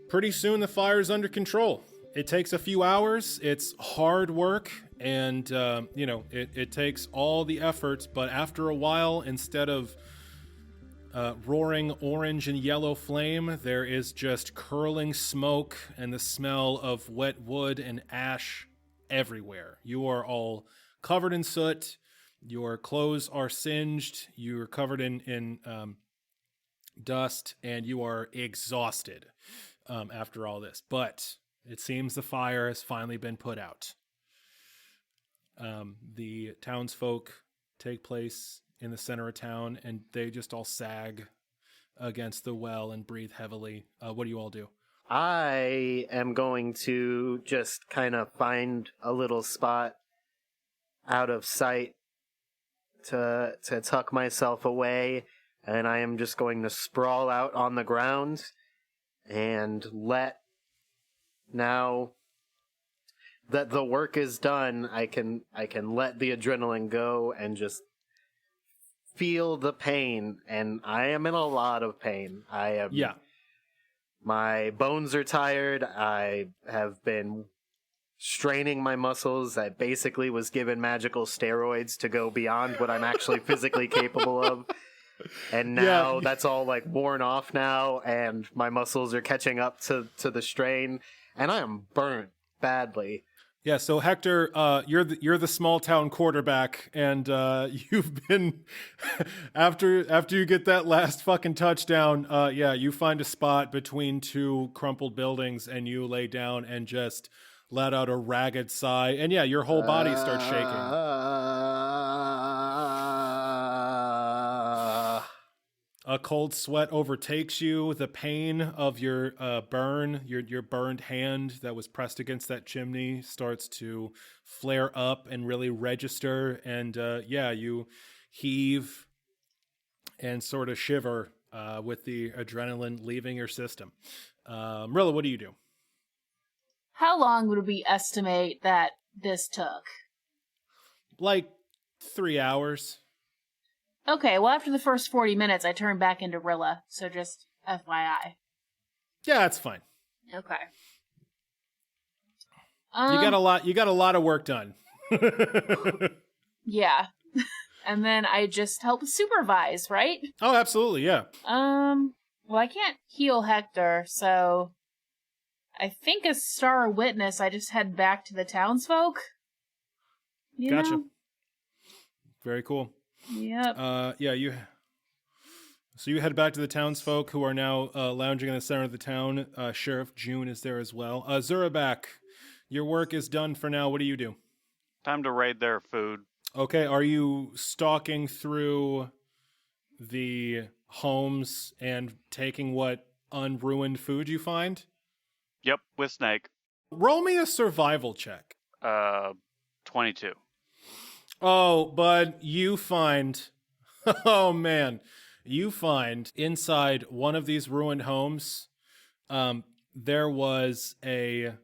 pretty soon the fire's under control. It takes a few hours. It's hard work, and it takes all the effort, but after a while, instead of roaring orange and yellow flame, there is just curling smoke and the smell of wet wood and ash everywhere. You are all covered in soot. Your clothes are singed. You're covered in dust, and you are exhausted after all this. But it seems the fire has finally been put out. The townsfolk take place in the center of town, and they just all sag against the well and breathe heavily. What do you all do? I am going to just kind of find a little spot out of sight to tuck myself away, and I am just going to sprawl out on the ground and let, now that the work is done, I can let the adrenaline go and just feel the pain. And I am in a lot of pain. Yeah. My bones are tired. I have been straining my muscles. I basically was given magical steroids to go beyond what I'm actually physically capable of. And now that's all like worn off now, and my muscles are catching up to the strain, and I am burnt badly. Yeah, so Hector, you're the small town quarterback, and you've been after you get that last fucking touchdown. You find a spot between 2 crumpled buildings, and you lay down and just let out a ragged sigh, and your whole body starts shaking. A cold sweat overtakes you. The pain of your burn, your burned hand that was pressed against that chimney, starts to flare up and really register. And you heave and sort of shiver with the adrenaline leaving your system. Rilla, what do you do? How long would we estimate that this took? Like 3 hours. Okay, well, after the first 40 minutes, I turn back into Rilla, so just FYI. Yeah, that's fine. Okay. You got a lot of work done. Yeah. And then I just help supervise, right? Oh, absolutely, yeah. Well, I can't heal Hector, so I think as star witness, I just head back to the townsfolk. Gotcha. Know? Very cool. Yep. So you head back to the townsfolk, who are now lounging in the center of the town. Sheriff June is there as well. Zurabak, your work is done for now. What do you do? Time to raid their food. Okay, are you stalking through the homes and taking what unruined food you find? Yep, with Snake. Roll me a survival check. 22. Oh, bud, you find... Oh, man. You find inside one of these ruined homes, there was a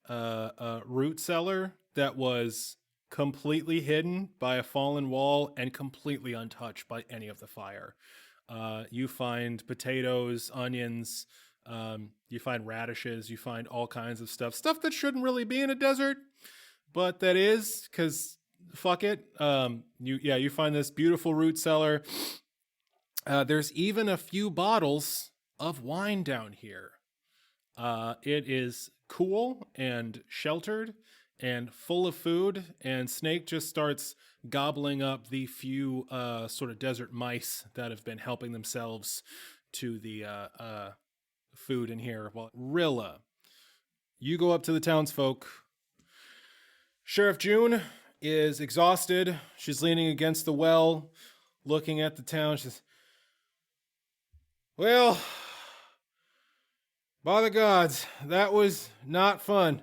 root cellar that was completely hidden by a fallen wall and completely untouched by any of the fire. You find potatoes, onions, you find radishes, you find all kinds of stuff that shouldn't really be in a desert, but that is, because fuck it. You find this beautiful root cellar. There's even a few bottles of wine down here. It is cool and sheltered and full of food, and Snake just starts gobbling up the few sort of desert mice that have been helping themselves to the food in here. Well, Rilla, you go up to the townsfolk. Sheriff June is exhausted. She's leaning against the well, looking at the town. She says, well, by the gods, that was not fun.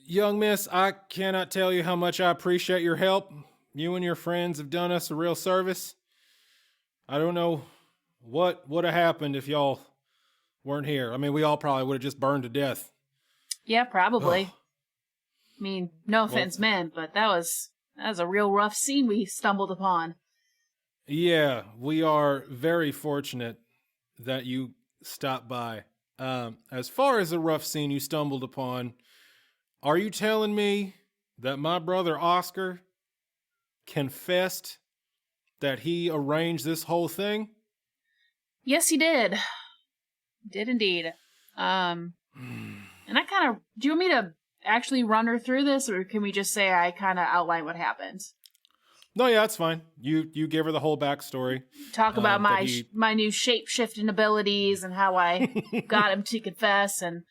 Young miss, I cannot tell you how much I appreciate your help. You and your friends have done us a real service. I don't know what would have happened if y'all weren't here. I mean, we all probably would have just burned to death. Yeah, probably. Ugh. I mean, no offense meant, but that was a real rough scene we stumbled upon. Yeah, we are very fortunate that you stopped by. As far as the rough scene you stumbled upon, are you telling me that my brother Oscar confessed that he arranged this whole thing? Yes, he did. Did indeed. And I kind of... Do you want me to actually run her through this, or can we just say I kind of outline what happened? No, yeah, that's fine. You give her the whole backstory. Talk about my new shape-shifting abilities and how I got him to confess and,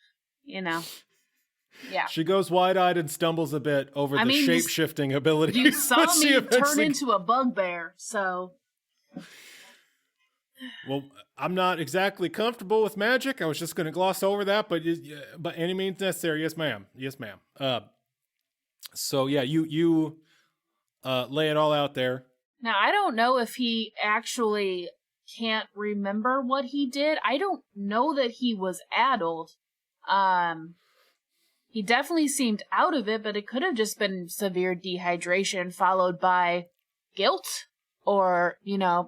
yeah. She goes wide-eyed and stumbles a bit over the shape-shifting abilities. You saw me turn into a bugbear, so... Well, I'm not exactly comfortable with magic. I was just going to gloss over that, but any means necessary. Yes, ma'am. Yes, ma'am. So yeah, you lay it all out there. Now, I don't know if he actually can't remember what he did. I don't know that he was addled. He definitely seemed out of it, but it could have just been severe dehydration followed by guilt. Or,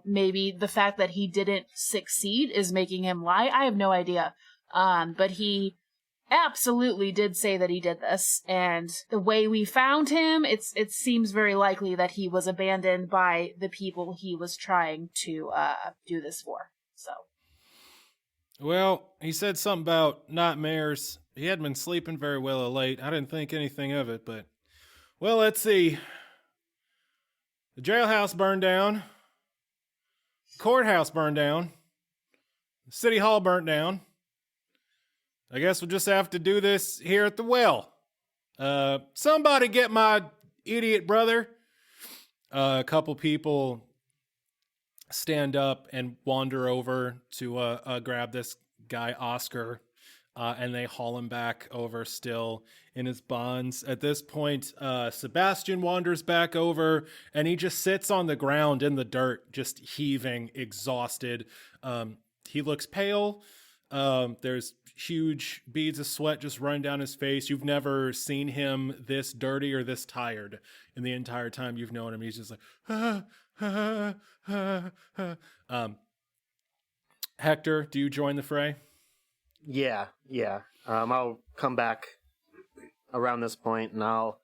maybe the fact that he didn't succeed is making him lie. I have no idea. But he absolutely did say that he did this. And the way we found him, it seems very likely that he was abandoned by the people he was trying to do this for. So. Well, he said something about nightmares. He hadn't been sleeping very well of late. I didn't think anything of it, but... Well, let's see. The jailhouse burned down. The courthouse burned down. The city hall burnt down. I guess we'll just have to do this here at the well. Somebody get my idiot brother. A couple people stand up and wander over to grab this guy, Oscar, and they haul him back over still in his bonds. At this point, Sebastian wanders back over, and he just sits on the ground in the dirt, just heaving, exhausted. He looks pale. There's huge beads of sweat just running down his face. You've never seen him this dirty or this tired in the entire time you've known him. He's just like, Hector, do you join the fray? Yeah. I'll come back around this point, and I'll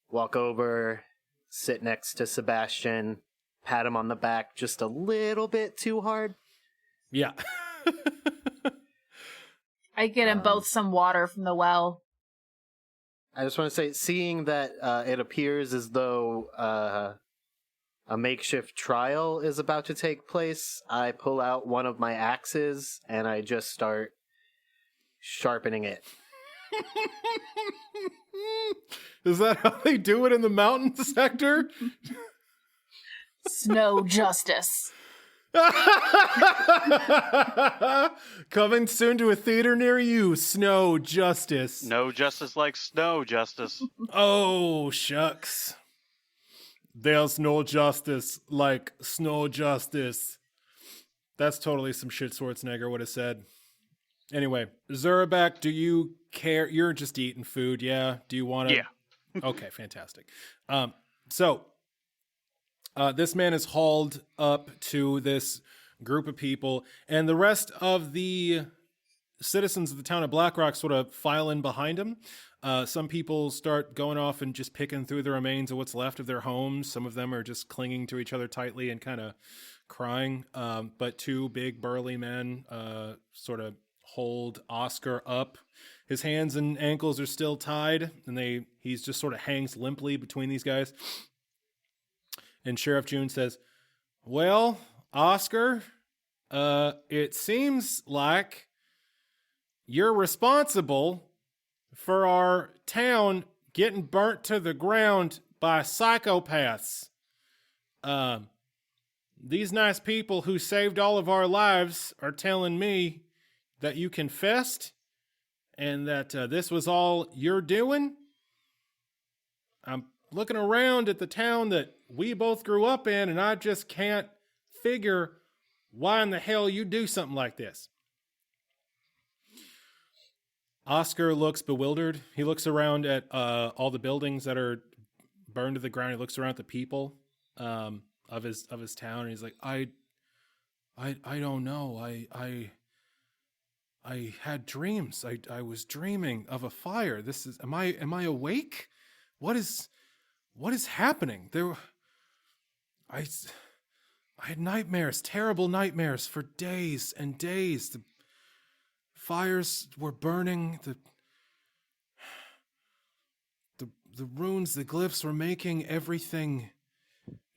walk over, sit next to Sebastian, pat him on the back just a little bit too hard. Yeah. I get him both some water from the well. I just want to say, seeing that it appears as though a makeshift trial is about to take place, I pull out one of my axes and I just start sharpening it. Is that how they do it in the mountains, Hector? Snow justice. Coming soon to a theater near you, Snow Justice. No justice like snow justice. Oh, shucks. There's no justice like snow justice. That's totally some shit Schwarzenegger would have said. Anyway, Zurabak, do you care? You're just eating food, yeah? Do you want to? Yeah. Okay, fantastic. So this man is hauled up to this group of people, and the rest of the citizens of the town of Blackrock sort of file in behind him. Some people start going off and just picking through the remains of what's left of their homes. Some of them are just clinging to each other tightly and kind of crying. But two big burly men sort of hold Oscar up. His hands and ankles are still tied, and he's just sort of hangs limply between these guys. And Sheriff June says, "Well, Oscar, It seems like you're responsible for our town getting burnt to the ground by psychopaths. These nice people who saved all of our lives are telling me that you confessed and that this was all you're doing. I'm looking around at the town that we both grew up in, and I just can't figure why in the hell you do something like this. Oscar looks bewildered. He looks around at all the buildings that are burned to the ground. He looks around at the people of his town, and he's like, I don't know. I had dreams. I was dreaming of a fire. Am I awake? What is happening? I had nightmares, terrible nightmares for days and days. The fires were burning. The runes, the glyphs were making everything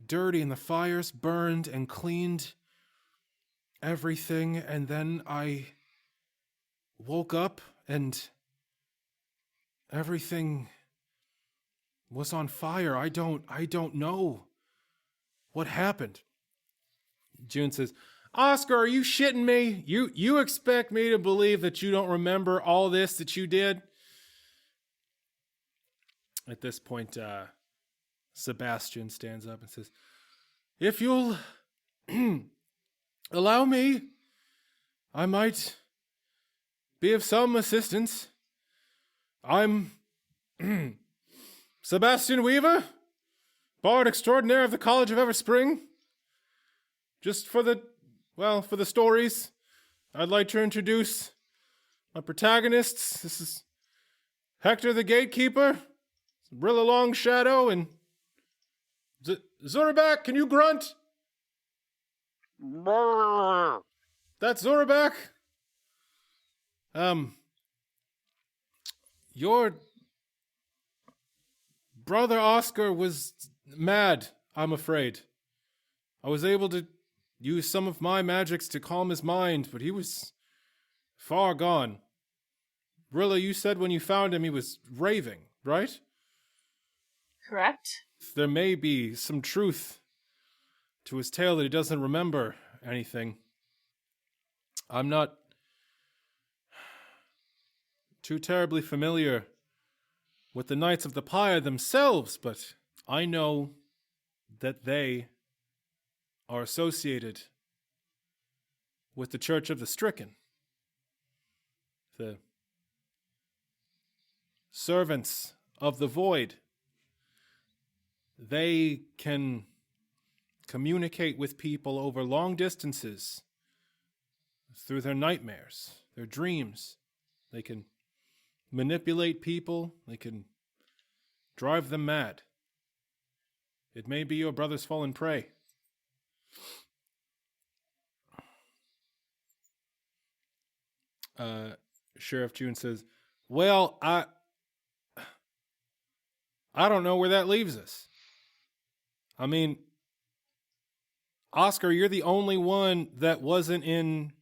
dirty, and the fires burned and cleaned everything. And then I woke up and everything was on fire. I don't know what happened. June says, Oscar, are you shitting me? You expect me to believe that you don't remember all this that you did? At this point, Sebastian stands up and says, if you'll allow me, I might be of some assistance. I'm Sebastian Weaver, Bard Extraordinaire of the College of Everspring. Just for the stories, I'd like to introduce my protagonists. This is Hector the Gatekeeper, Rilla Longshadow, and Zurabak, can you grunt? That's Zurabak. Your brother Oscar was mad, I'm afraid. I was able to use some of my magics to calm his mind, but he was far gone. Rilla, you said when you found him he was raving, right? Correct. There may be some truth to his tale that he doesn't remember anything. I'm not too terribly familiar with the Knights of the Pyre themselves, but I know that they are associated with the Church of the Stricken. The servants of the Void. They can communicate with people over long distances through their nightmares, their dreams. They can manipulate people. They can drive them mad. It may be your brother's fallen prey. Sheriff June says, well, I don't know where that leaves us. I mean, Oscar, you're the only one that wasn't in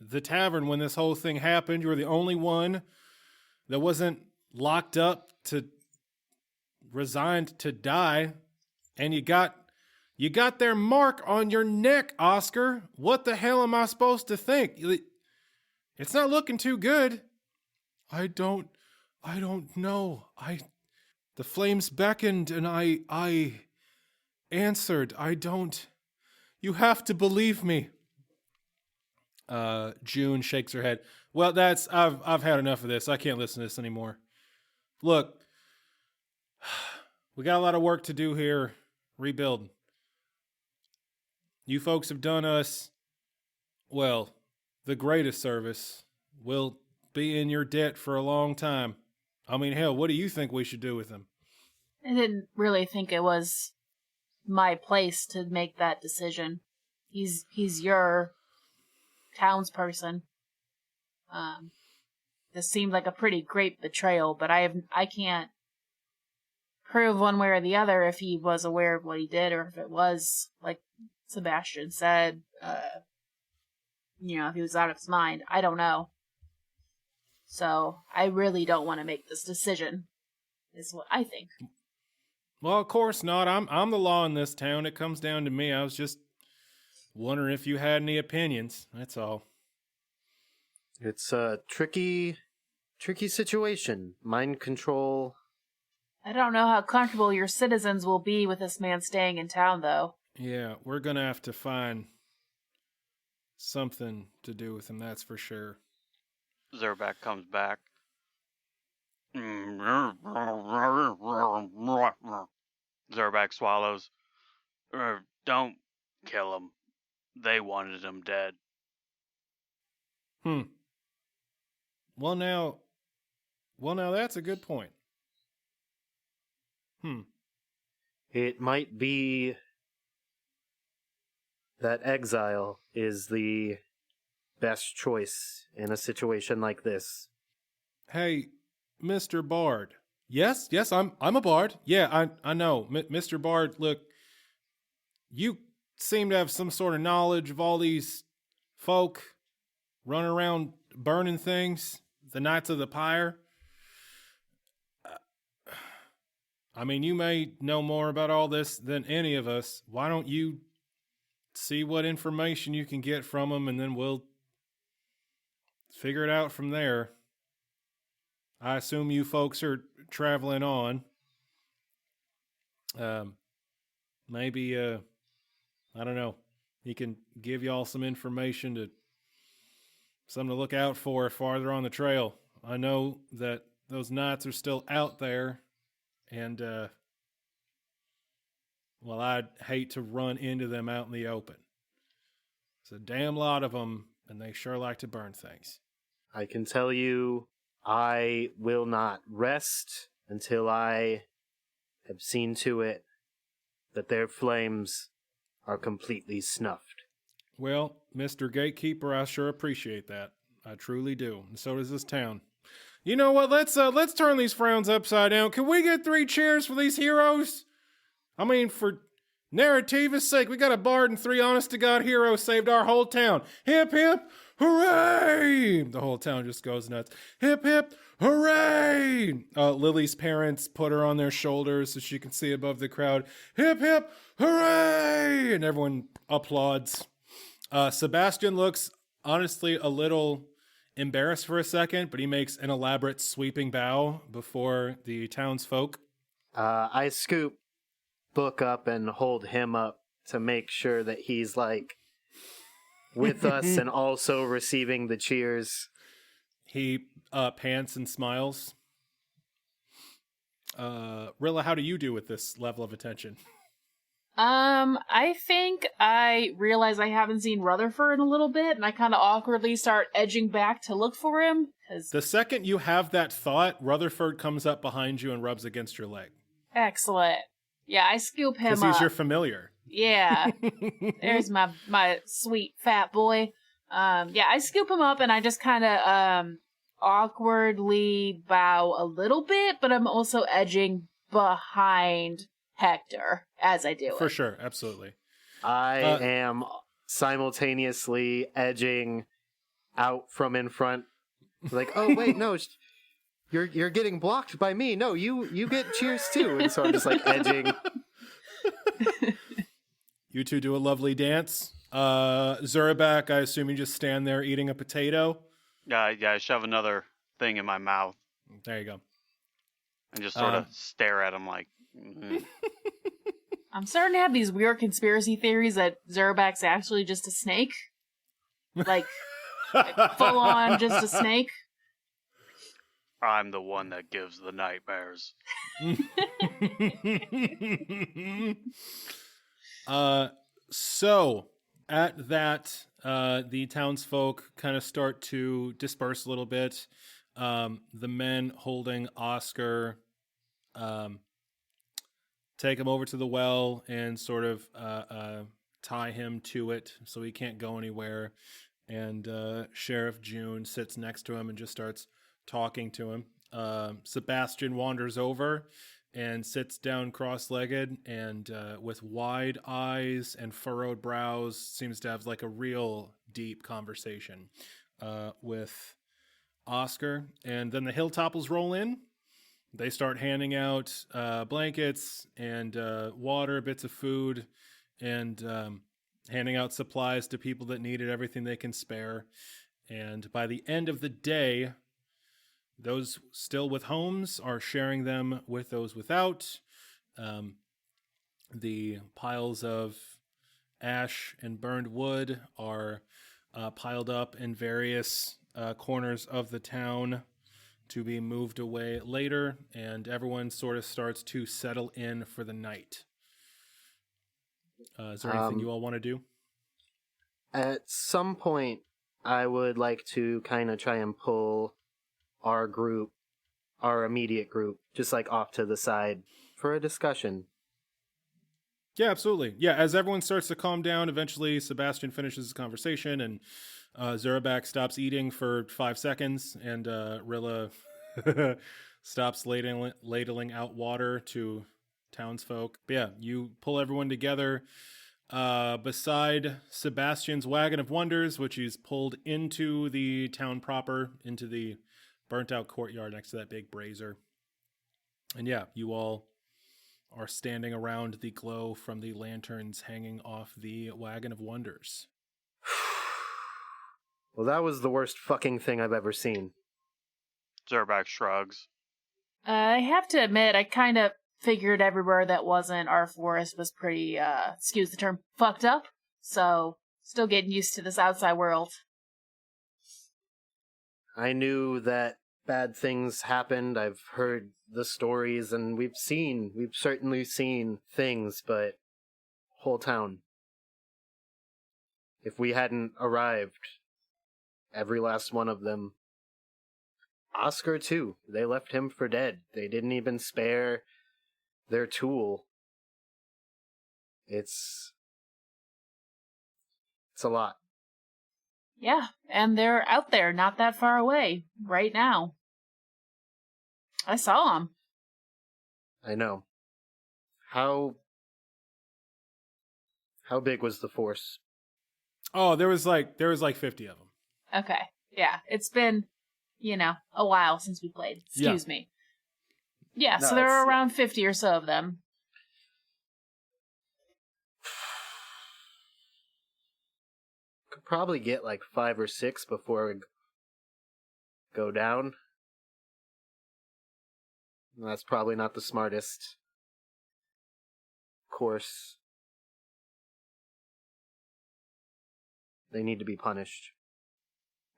the tavern when this whole thing happened. You were the only one that wasn't locked up resigned to die. And you got their mark on your neck, Oscar. What the hell am I supposed to think? It's not looking too good. I don't know. The flames beckoned and I answered. You have to believe me. June shakes her head. Well, I've had enough of this. I can't listen to this anymore. Look, we got a lot of work to do here, rebuilding. You folks have done us, well, the greatest service. We'll be in your debt for a long time. I mean, hell, what do you think we should do with him? I didn't really think it was my place to make that decision. He's your townsperson. This seemed like a pretty great betrayal, but I can't prove one way or the other if he was aware of what he did or if it was, like Sebastian said, if he was out of his mind. I don't know. So I really don't want to make this decision, is what I think. Well, of course not. I'm the law in this town. It comes down to me. I was just wondering if you had any opinions. That's all. It's a tricky situation. Mind control. I don't know how comfortable your citizens will be with this man staying in town, though. Yeah, we're gonna have to find something to do with him, that's for sure. Zurabak comes back. Zurabak swallows. Don't kill him. They wanted him dead. Well now that's a good point. It might be that exile is the best choice in a situation like this. Hey, Mr. Bard. Yes, I'm a bard. Yeah, I know. Mr. Bard, look, you seem to have some sort of knowledge of all these folk running around burning things, the Knights of the Pyre. I mean, you may know more about all this than any of us. Why don't you see what information you can get from them, and then we'll figure it out from there. I assume you folks are traveling on. Maybe, I don't know, he can give y'all some information something to look out for farther on the trail. I know that those knights are still out there, and, well, I'd hate to run into them out in the open. There's a damn lot of them, and they sure like to burn things. I can tell you, I will not rest until I have seen to it that their flames are completely snuffed. Well, Mr. Gatekeeper, I sure appreciate that. I truly do, and so does this town. You know what? Let's turn these frowns upside down. Can we get 3 cheers for these heroes? I mean, for Narrativa's sake, we got a bard and 3 honest-to-God heroes saved our whole town. Hip, hip, hooray! The whole town just goes nuts. Hip, hip, hooray! Lily's parents put her on their shoulders so she can see above the crowd. Hip, hip, hooray! And everyone applauds. Sebastian looks, honestly, a little embarrassed for a second, but he makes an elaborate sweeping bow before the townsfolk. I scoop Book up and hold him up to make sure that he's, like, with us and also receiving the cheers. He pants and smiles. Rilla, how do you do with this level of attention? I think I realize I haven't seen Rutherford in a little bit, and I kind of awkwardly start edging back to look for him. The second you have that thought, Rutherford comes up behind you and rubs against your leg. Excellent. Yeah, I scoop him up. Because he's your familiar. Yeah. There's my sweet fat boy. Yeah, I scoop him up and I just kind of awkwardly bow a little bit, but I'm also edging behind Hector as I do it. For sure, absolutely. I am simultaneously edging out from in front. Like, oh, wait, no, You're getting blocked by me. No, you get cheers too. And so I'm just like edging. You two do a lovely dance. Zurabak, I assume you just stand there eating a potato. Yeah, I shove another thing in my mouth. There you go. And just sort of stare at him like... I'm starting to have these weird conspiracy theories that Zurabak's actually just a snake. Like full on just a snake. I'm the one that gives the nightmares. So, at that, the townsfolk kind of start to disperse a little bit. The men holding Oscar take him over to the well and sort of tie him to it so he can't go anywhere. And Sheriff June sits next to him and just starts talking to him. Sebastian wanders over and sits down cross-legged and with wide eyes and furrowed brows seems to have like a real deep conversation with Oscar. And then the Hilltopples roll in. They start handing out blankets and water, bits of food, and handing out supplies to people that needed everything they can spare. And by the end of the day, those still with homes are sharing them with those without. The piles of ash and burned wood are piled up in various corners of the town to be moved away later, and everyone sort of starts to settle in for the night. Is there anything you all want to do? At some point, I would like to kind of try and pull our group, our immediate group, just like off to the side for a discussion. Yeah, absolutely. Yeah, as everyone starts to calm down, eventually Sebastian finishes his conversation, and Zurabak stops eating for 5 seconds, and Rilla stops ladling out water to townsfolk. But yeah, you pull everyone together beside Sebastian's Wagon of Wonders, which he's pulled into the town proper, into the burnt-out courtyard next to that big brazier. And yeah, you all are standing around the glow from the lanterns hanging off the Wagon of Wonders. Well, that was the worst fucking thing I've ever seen. Zurabak shrugs. I have to admit, I kind of figured everywhere that wasn't our forest was pretty, excuse the term, fucked up. So, still getting used to this outside world. I knew that bad things happened. I've heard the stories, and we've certainly seen things, but whole town. If we hadn't arrived, every last one of them, Oscar too, they left him for dead. They didn't even spare their tool. It's a lot. Yeah, and they're out there, not that far away, right now. I saw them. I know. How big was the force? Oh, there was like 50 of them. Okay, yeah, it's been, a while since we played. Excuse me. Yeah, No, so there are around 50 or so of them. Could probably get like 5 or 6 before we go down. That's probably not the smartest course. They need to be punished.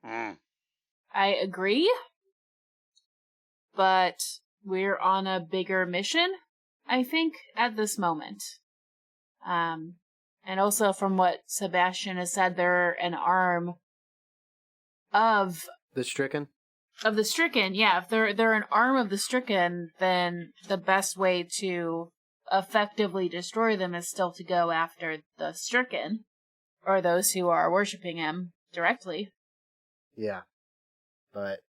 I agree, but we're on a bigger mission, I think, at this moment. And also from what Sebastian has said, they're an arm of The Stricken? Of the Stricken, yeah. If they're an arm of the Stricken, then the best way to effectively destroy them is still to go after the Stricken, or those who are worshipping him directly. Yeah. But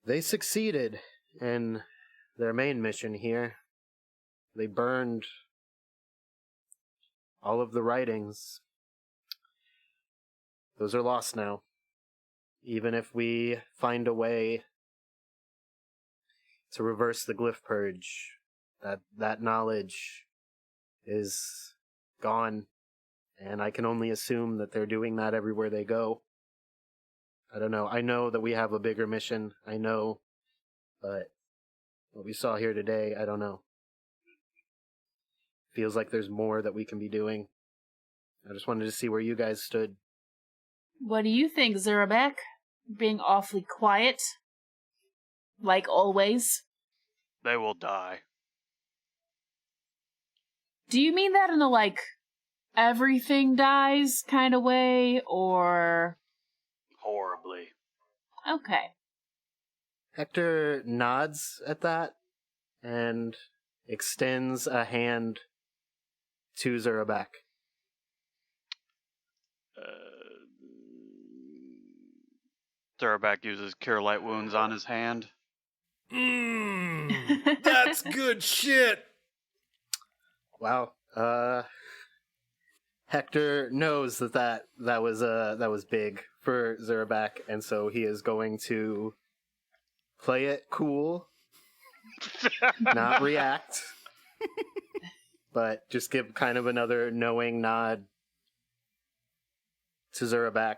they succeeded in their main mission here. They burned all of the writings. Those are lost now. Even if we find a way to reverse the glyph purge, that knowledge is gone, and I can only assume that they're doing that everywhere they go. I don't know. I know that we have a bigger mission. I know, but what we saw here today, I don't know. Feels like there's more that we can be doing. I just wanted to see where you guys stood. What do you think, Zurabak? Being awfully quiet, like always. They will die. Do you mean that in a, everything dies kind of way, or... Horribly. Okay. Hector nods at that and extends a hand to Zurabak. Zurabak uses Cure Light Wounds on his hand. That's good shit. Wow. Hector knows that was big for Zurabak, and so he is going to play it cool, not react, but just give kind of another knowing nod to Zurabak.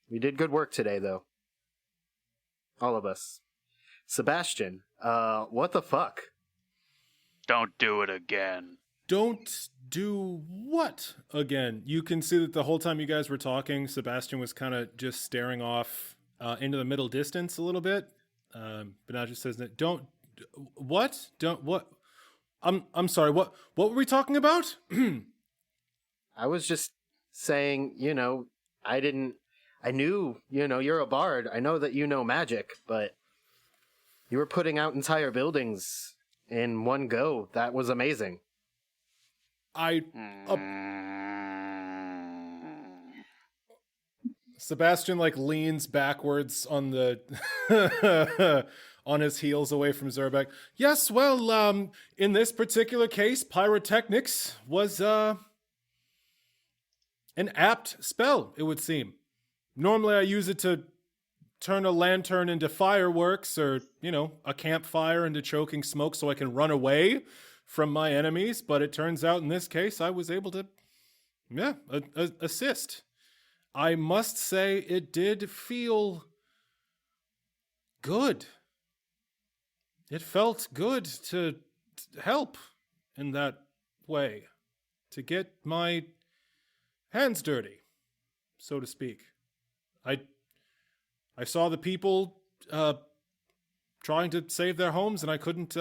We did good work today, though. All of us. Sebastian, what the fuck? Don't do it again. Don't do what again? You can see that the whole time you guys were talking, Sebastian was kind of just staring off into the middle distance a little bit. But now just says that don't what? Don't what? I'm sorry. What were we talking about? I was just saying, I knew, you're a bard. I know that you know magic, but you were putting out entire buildings in one go. That was amazing. Sebastian leans backwards on the on his heels away from Zurabak. Yes, well, in this particular case, pyrotechnics was an apt spell, it would seem. Normally I use it to turn a lantern into fireworks or, a campfire into choking smoke so I can run away from my enemies, but it turns out in this case I was able to, assist. I must say it did feel good. It felt good to help in that way, to get my hands dirty, so to speak. I saw the people trying to save their homes, and I couldn't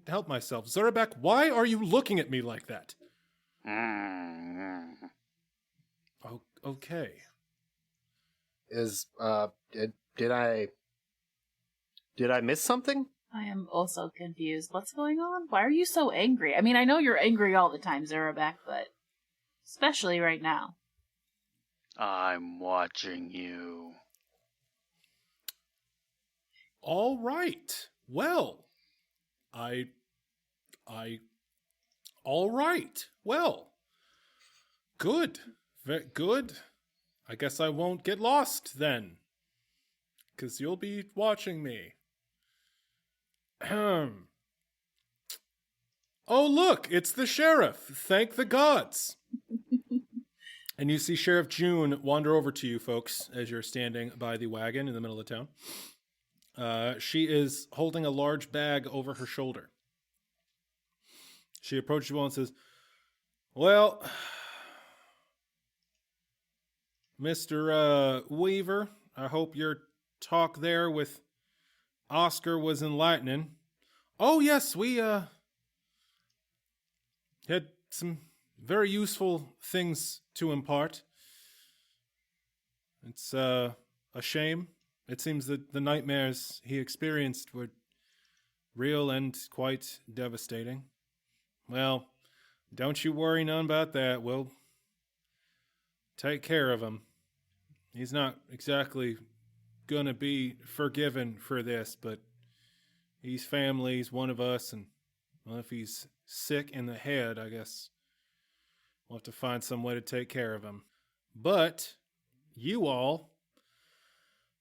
help myself. Zurabak, why are you looking at me like that? Oh, okay. Did I miss something? I am also confused. What's going on? Why are you so angry? I mean, I know you're angry all the time, Zurabak, but especially right now. I'm watching you. All right. Well, all right. Well, good. Very good. I guess I won't get lost then, 'cause you'll be watching me. Oh, look, it's the sheriff. Thank the gods. And you see Sheriff June wander over to you folks as you're standing by the wagon in the middle of town. She is holding a large bag over her shoulder. She approaches you all and says, well, Mr. Weaver, I hope your talk there with Oscar was enlightening. Oh, yes, we had some very useful things to impart. It's a shame. It seems that the nightmares he experienced were real and quite devastating. Well, don't you worry none about that. We'll take care of him. He's not exactly gonna be forgiven for this, but he's family, he's one of us, and well, if he's sick in the head, I guess we'll have to find some way to take care of him. But you all,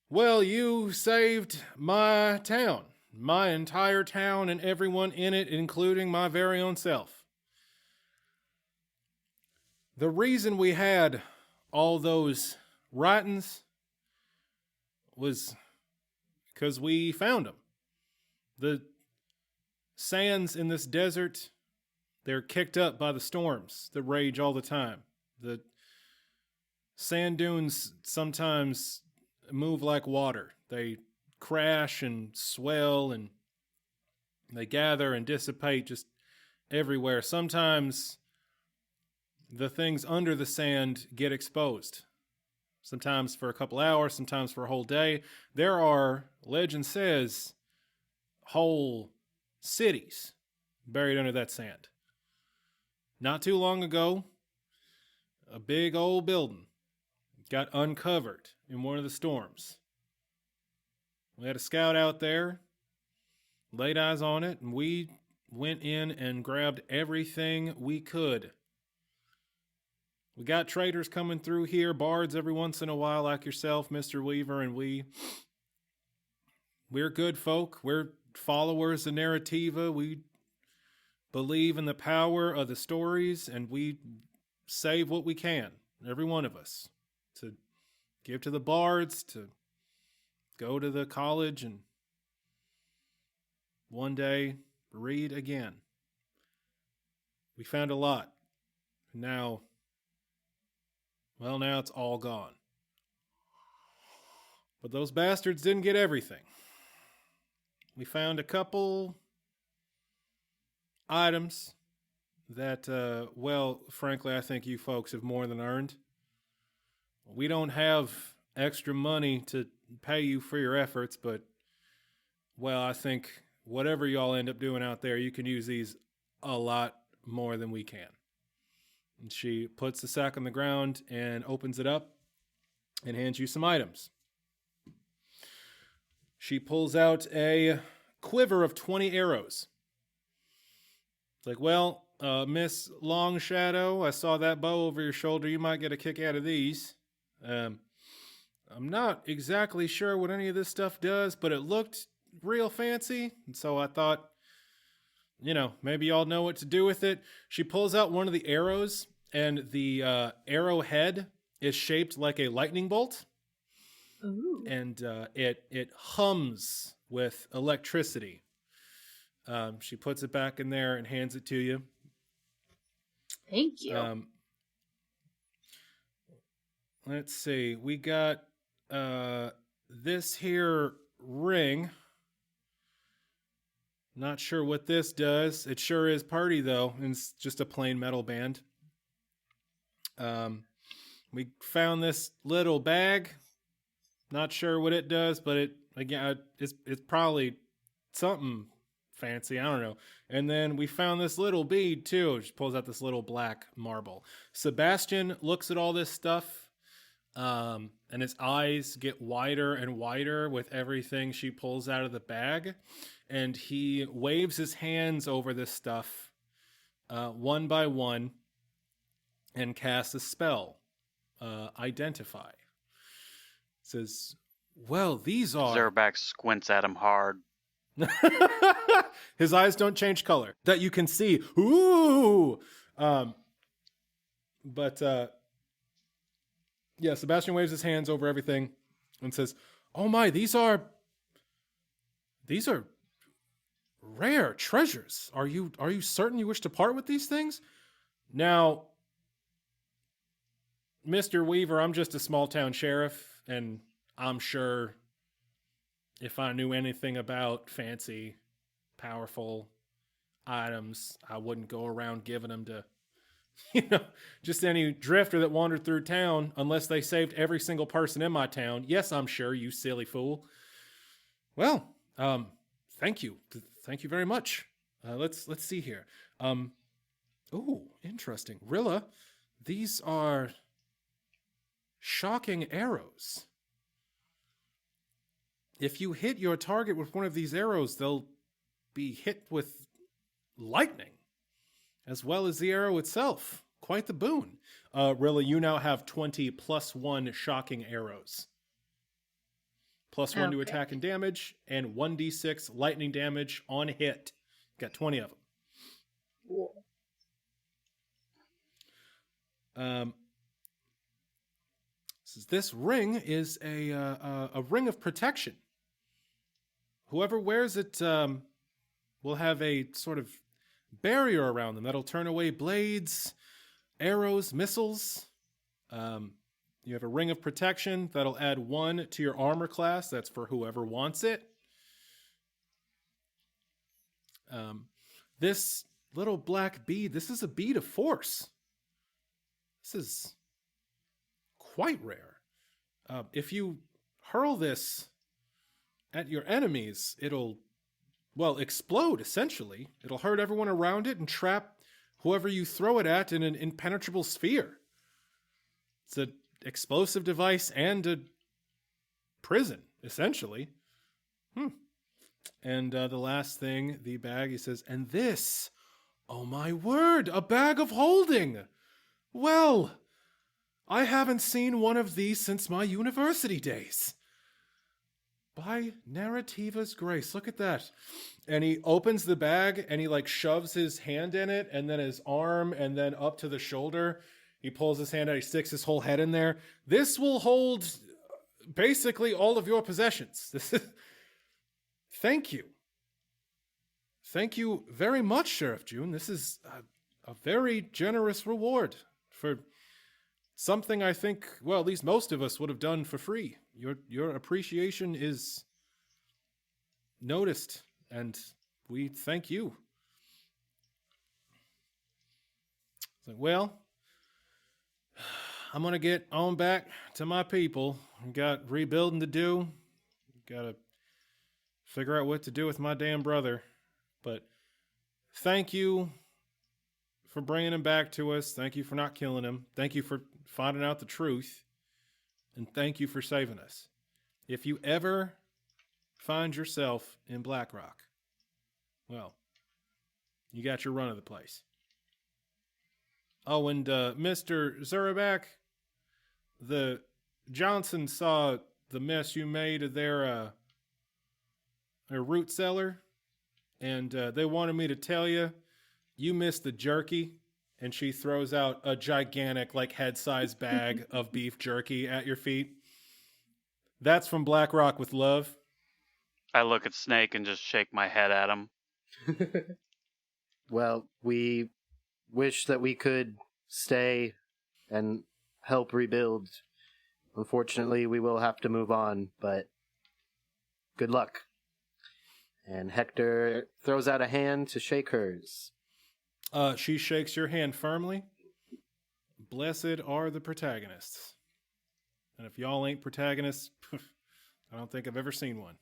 well, you saved my town, my entire town and everyone in it, including my very own self. The reason we had all those writings was because we found them. The sands in this desert, they're kicked up by the storms that rage all the time. The sand dunes sometimes move like water. They crash and swell and they gather and dissipate just everywhere. Sometimes the things under the sand get exposed. Sometimes for a couple hours, sometimes for a whole day. There are, legend says, whole cities buried under that sand. Not too long ago, a big old building got uncovered in one of the storms. We had a scout out there, laid eyes on it, and we went in and grabbed everything we could We got traders coming through here, bards every once in a while like yourself, Mr. Weaver, and we're good folk. We're followers of Narrativa. We believe in the power of the stories, and we save what we can, every one of us, to give to the bards, to go to the college, and one day read again. We found a lot. Now it's all gone. But those bastards didn't get everything. We found a couple items that, frankly, I think you folks have more than earned. We don't have extra money to pay you for your efforts, but, I think whatever y'all end up doing out there, you can use these a lot more than we can. And she puts the sack on the ground and opens it up and hands you some items. She pulls out a quiver of 20 arrows. It's like, Miss Longshadow, I saw that bow over your shoulder. You might get a kick out of these. I'm not exactly sure what any of this stuff does, but it looked real fancy. And so I thought, maybe y'all know what to do with it. She pulls out one of the arrows, and the arrowhead is shaped like a lightning bolt. Ooh. And it hums with electricity. She puts it back in there and hands it to you. Thank you. Let's see. We got this here ring. Not sure what this does. It sure is pretty, though. And it's just a plain metal band. We found this little bag. Not sure what it does, but it's probably something fancy. I don't know. And then we found this little bead too. She pulls out this little black marble. Sebastian looks at all this stuff, and his eyes get wider and wider with everything she pulls out of the bag. And he waves his hands over this stuff, one by one, and casts a spell. Identify. Says, these are... Zurabak squints at him hard. His eyes don't change color. That you can see. Ooh! Sebastian waves his hands over everything and says, "Oh my, these are rare treasures. Are you certain you wish to part with these things?" Now, Mr. Weaver, I'm just a small town sheriff, and I'm sure if I knew anything about fancy, powerful items, I wouldn't go around giving them to, just any drifter that wandered through town unless they saved every single person in my town. Yes, I'm sure, you silly fool. Well, thank you. Thank you very much. Let's see here. Interesting. Rilla, these are shocking arrows. If you hit your target with one of these arrows, they'll be hit with lightning, as well as the arrow itself. Quite the boon. Rilla, you now have 20 +1 shocking arrows. +1 to attack and damage, and 1d6 lightning damage on hit. Got 20 of them. Cool. This ring is a ring of protection. Whoever wears it will have a sort of barrier around them that'll turn away blades, arrows, missiles. You have a ring of protection that'll add 1 to your armor class. That's for whoever wants it. This little black bead, this is a bead of force. This is quite rare. If you hurl this at your enemies, it'll, explode, essentially. It'll hurt everyone around it and trap whoever you throw it at in an impenetrable sphere. It's an explosive device and a prison, essentially. And the last thing, the bag, he says, and this, oh my word, a bag of holding. Well, I haven't seen one of these since my university days. By Narrativa's grace, look at that. And he opens the bag and he like shoves his hand in it and then his arm and then up to the shoulder. He pulls his hand out, he sticks his whole head in there. This will hold basically all of your possessions. Thank you. Thank you very much, Sheriff June. This is a very generous reward for something I think, well, at least most of us would have done for free. Your appreciation is noticed, and we thank you. It's like, well, I'm going to get on back to my people. I've got rebuilding to do. Got to figure out what to do with my damn brother. But thank you for bringing him back to us. Thank you for not killing him. Thank you for finding out the truth. And thank you for saving us. If you ever find yourself in Blackrock, well, you got your run of the place. Oh, and Mr. Zurabak, the Johnsons saw the mess you made of their root cellar, and they wanted me to tell you, you missed the jerky. And she throws out a gigantic, like, head-sized bag of beef jerky at your feet. That's from Blackrock with love. I look at Snake and just shake my head at him. Well, we wish that we could stay and help rebuild. Unfortunately, we will have to move on, but good luck. And Hector throws out a hand to shake hers. She shakes your hand firmly. Blessed are the protagonists. And if y'all ain't protagonists, I don't think I've ever seen one.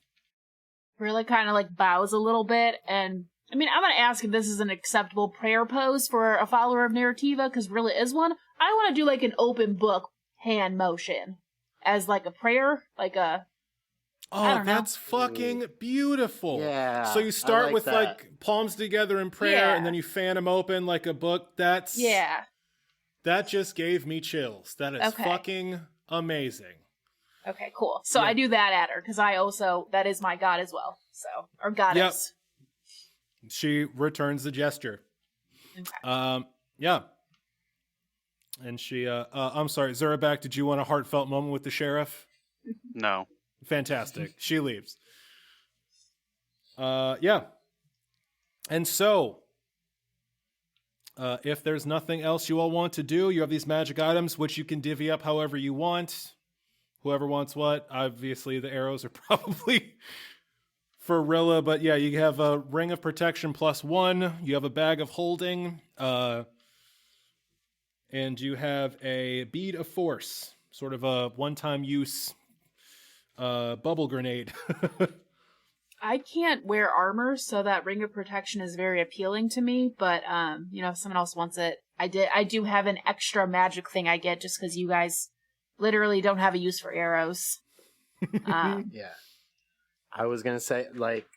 Rilla kind of like bows a little bit, and I mean, I'm going to ask if this is an acceptable prayer pose for a follower of Narrativa, because Rilla is one. I want to do like an open book hand motion as like a prayer, like a... Oh, that's fucking beautiful. Yeah. So you start like with that. like palms together in prayer, Yeah. and then you fan them open like a book. That just gave me chills. That is fucking amazing. Okay, cool. So I do that at her, because that is my god as well. So, or goddess. Yep. She returns the gesture. Okay. Yeah. And she, I'm sorry, Zurabak, did you want a heartfelt moment with the sheriff? No. Fantastic. She leaves. Yeah. And so, if there's nothing else you all want to do, you have these magic items, which you can divvy up however you want. Whoever wants what. Obviously, the arrows are probably for Rilla, but yeah, you have a ring of protection +1. You have a bag of holding, and you have a bead of force, sort of a one-time use bubble grenade. I can't wear armor, so that ring of protection is very appealing to me, but, if someone else wants it, I do have an extra magic thing I get just because you guys literally don't have a use for arrows. Yeah. I was going to say, like,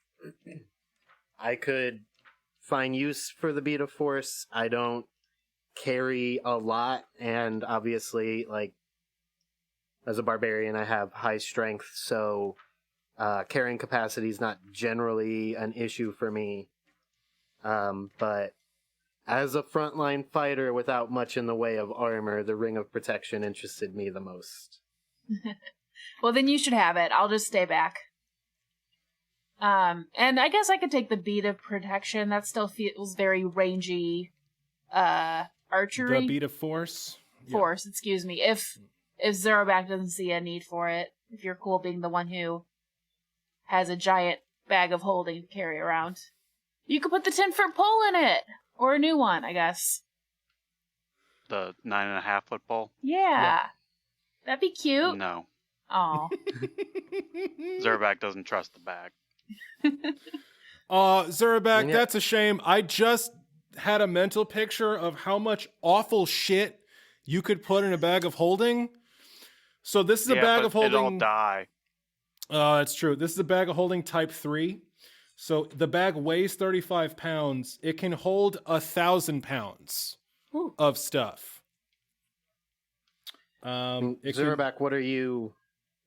I could find use for the bead of force. I don't carry a lot, and obviously, like, as a barbarian, I have high strength, so carrying capacity is not generally an issue for me. But as a frontline fighter without much in the way of armor, the ring of protection interested me the most. Well, then you should have it. I'll just stay back. And I guess I could take the bead of protection. That still feels very rangy, archery. The bead of force? Force, excuse me. If Zurabak doesn't see a need for it, if you're cool being the one who has a giant bag of holding to carry around. You could put the 10-foot pole in it! Or a new one, I guess. The 9.5-foot pole? Yeah. That'd be cute. No. Aw. Zurabak doesn't trust the bag. Zurabak, Yeah. that's a shame. I just had a mental picture of how much awful shit you could put in a bag of holding. So this is a bag of holding. It'll die. It's true. This is a bag of holding type 3. So the bag weighs 35 pounds. It can hold 1,000 pounds Ooh. of stuff. Zurabak, what are you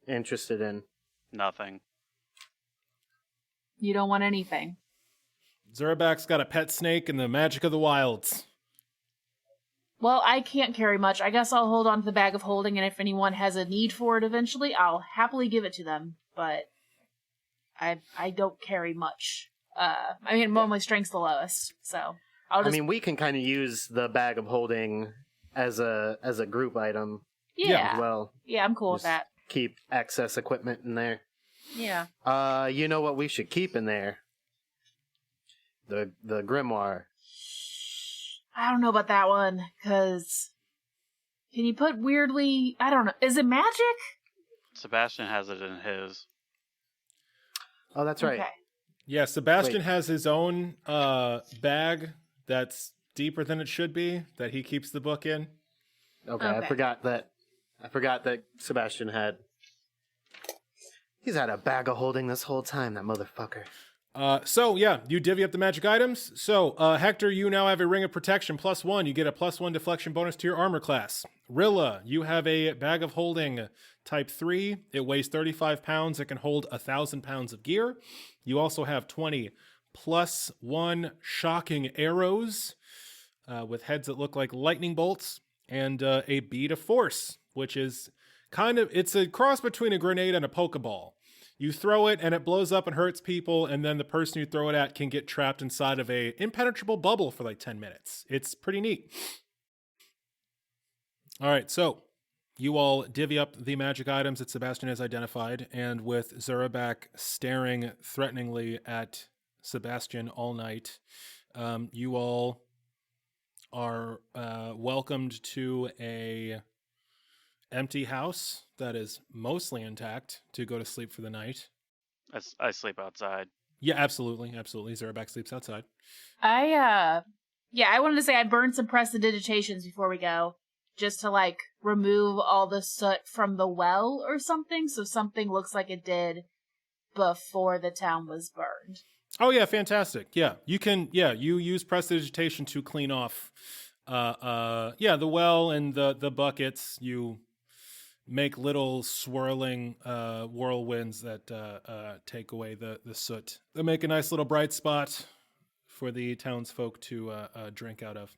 interested in? Nothing. You don't want anything. Zurabak's got a pet snake and the magic of the wilds. Well, I can't carry much. I guess I'll hold on to the bag of holding, and if anyone has a need for it eventually, I'll happily give it to them. But I don't carry much. My strength's the lowest, so I'll just... we can kind of use the bag of holding as a group item yeah. as well. Yeah, I'm cool with that. Keep excess equipment in there. Yeah. You know what we should keep in there? The grimoire. I don't know about that one, because... Can you put weirdly... I don't know. Is it magic? Sebastian has it in his. Oh, that's right. Okay. Yeah, Sebastian has his own bag that's deeper than it should be, that he keeps the book in. Okay. I forgot that Sebastian had... He's had a bag of holding this whole time, that motherfucker. You divvy up the magic items. So, Hector, you now have a Ring of Protection +1. You get a +1 deflection bonus to your armor class. Rilla, you have a bag of holding type 3. It weighs 35 pounds. It can hold 1,000 pounds of gear. You also have 20 +1 shocking arrows with heads that look like lightning bolts, and a bead of force, which is it's a cross between a grenade and a Pokeball. You throw it and it blows up and hurts people, and then the person you throw it at can get trapped inside of a impenetrable bubble for like 10 minutes. It's pretty neat. All right, so you all divvy up the magic items that Sebastian has identified, and with Zurabak staring threateningly at Sebastian all night, you all are welcomed to a empty house that is mostly intact to go to sleep for the night. I sleep outside. Yeah, absolutely. Zurabak sleeps outside. I wanted to say I burned some prestidigitations before we go, just to remove all the soot from the well or something, so something looks like it did before the town was burned. Oh yeah, fantastic. Yeah, you use prestidigitation to clean off the well and the buckets. You make little swirling whirlwinds that take away the soot. They make a nice little bright spot for the townsfolk to drink out of.